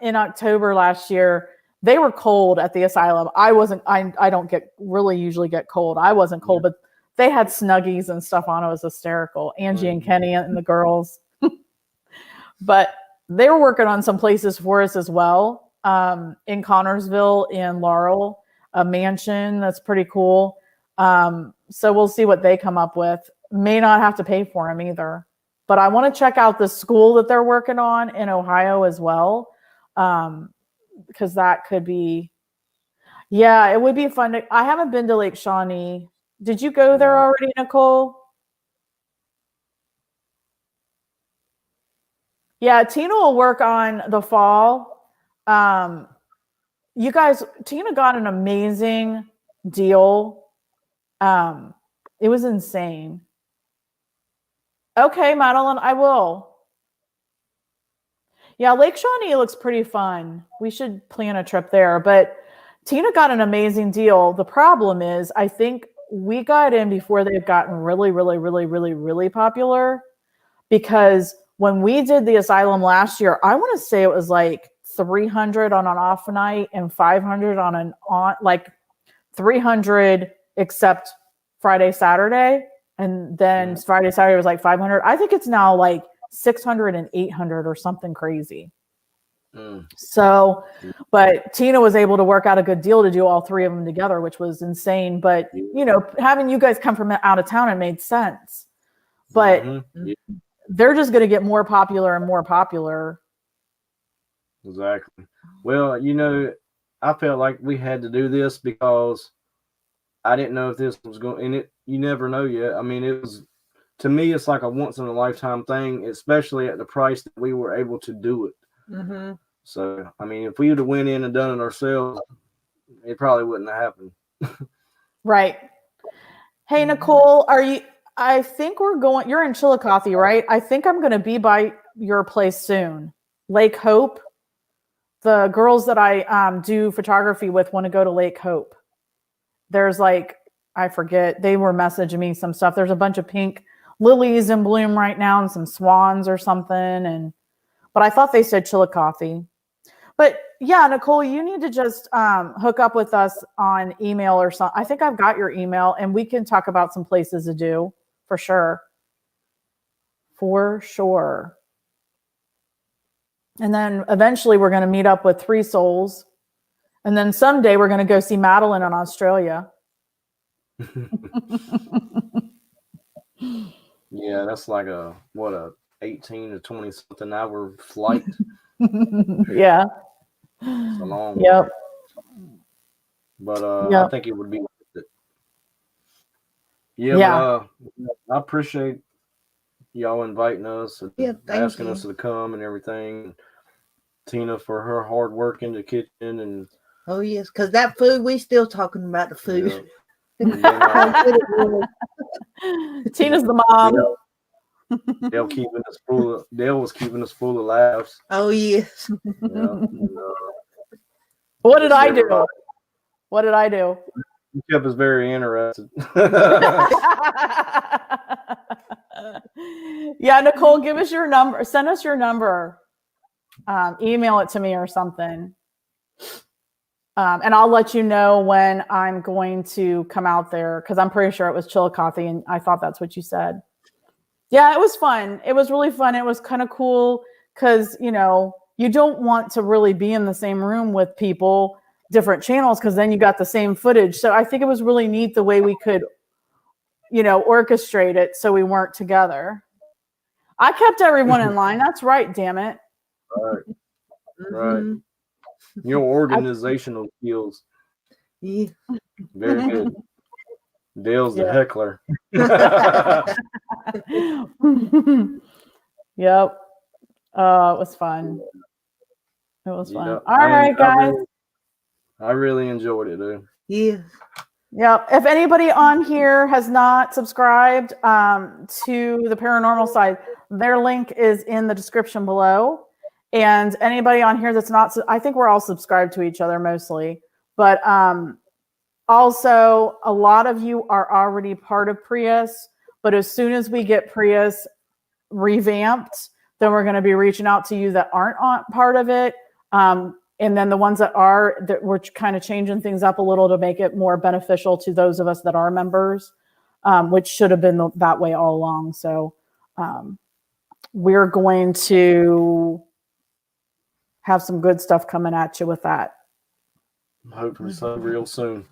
in October last year, they were cold at the asylum. I don't usually get cold. I wasn't cold, but they had Snuggies and stuff on. It was hysterical. Angie and Kenny and the girls. But they were working on some places for us as well. In Connorsville and Laurel, a mansion that's pretty cool. So we'll see what they come up with. May not have to pay for them either. But I want to check out the school that they're working on in Ohio as well. Because that could be, it would be fun. I haven't been to Lake Shawnee. Did you go there already, Nicole? Yeah, Tina will work on the fall. You guys, Tina got an amazing deal. It was insane. Okay, Madeline, I will. Yeah, Lake Shawnee looks pretty fun. We should plan a trip there. But Tina got an amazing deal. The problem is, I think we got in before they've gotten really, really, really, really, really popular. Because when we did the asylum last year, I want to say it was like 300 on an off night and 500 on an on, like 300 except Friday, Saturday. And then Friday, Saturday was like 500. I think it's now like 600 and 800 or something crazy. So, but Tina was able to work out a good deal to do all three of them together, which was insane. But, you know, having you guys come from out of town, it made sense. But they're just going to get more popular and more popular. Exactly. Well, you know, I felt like we had to do this because I didn't know if this was going, and you never know yet. I mean, to me, it's like a once in a lifetime thing, especially at the price that we were able to do it. So, I mean, if we would have went in and done it ourselves, it probably wouldn't have happened. Right. Hey, Nicole, I think you're in Chillicothe, right? I think I'm going to be by your place soon. Lake Hope. The girls that I do photography with want to go to Lake Hope. There's like, I forget, they were messaging me some stuff. There's a bunch of pink lilies in bloom right now and some swans or something. But I thought they said Chillicothe. But yeah, Nicole, you need to just hook up with us on email or something. I think I've got your email and we can talk about some places to do for sure. For sure. And then eventually we're going to meet up with Three Souls. And then someday we're going to go see Madeline in Australia. Yeah, that's like a 18 to 20 something hour flight. Yeah. It's a long Yep. But I think it would be worth it. Yeah. I appreciate y'all inviting us and asking us to come and everything. Tina for her hard work in the kitchen and oh yes, because that food, we still talking about the food. Tina's the mom. Dale was keeping us full of laughs. Oh yes. What did I do? What did I do? You kept us very interested. Yeah, Nicole, give us your number. Send us your number. Email it to me or something. And I'll let you know when I'm going to come out there because I'm pretty sure it was Chillicothe, and I thought that's what you said. Yeah, it was fun. It was really fun. It was kind of cool because, you know, you don't want to really be in the same room with people, different channels, because then you got the same footage. So I think it was really neat the way we could, you know, orchestrate it so we weren't together. I kept everyone in line. That's right, damn it. Right. Right. Your organizational skills. Yeah. Very good. Dale's the Yeah. heckler. Yep. It was fun. It was fun. Yep. All right, guys. I really enjoyed it, dude. Yeah. Yep. If anybody on here has not subscribed to the paranormal side, their link is in the description below. And anybody on here that's not, I think we're all subscribed to each other mostly. But also, a lot of you are already part of Prius. But as soon as we get Prius revamped, then we're going to be reaching out to you that aren't on part of it. And then the ones that are, that we're kind of changing things up a little to make it more beneficial to those of us that are members, which should have been that way all along. So we're going to have some good stuff coming at you with that. Hopefully so real soon.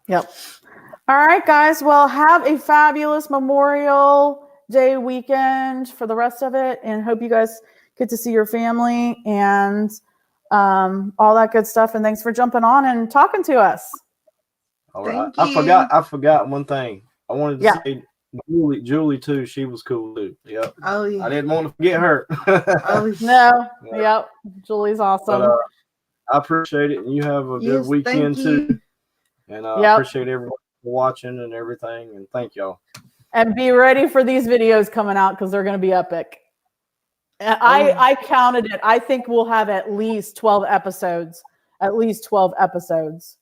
Yep. All right, guys. Well, have a fabulous Memorial Day weekend for the rest of it, and hope you guys get to see your family and all that good stuff. And thanks for jumping on and talking to us. All right. Thank you. I forgot one thing. I wanted to say Julie too. She was cool too. Yep. Oh yeah. I didn't want to forget her. Oh No. Yeah. Yep. Julie's awesome. But, I appreciate it, and you have a good weekend too. And I appreciate everyone for watching and everything. And thank y'all. And be ready for these videos coming out because they're going to be epic. I counted it. I think we'll have at least 12 episodes. At least 12 episodes.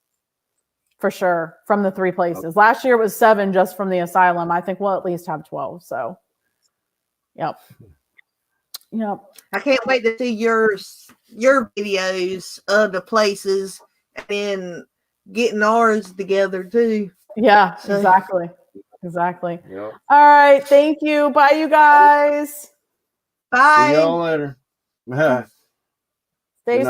For sure. From the 3 places. Okay. Last year it was 7 just from the asylum. I think we'll at least have 12. So, yep. Yep. I can't wait to see your videos of the places and then getting ours together too. Yeah, exactly. Exactly. Yep. All right. Thank you. Bye, you guys. Bye. See y'all later. Stay smooth.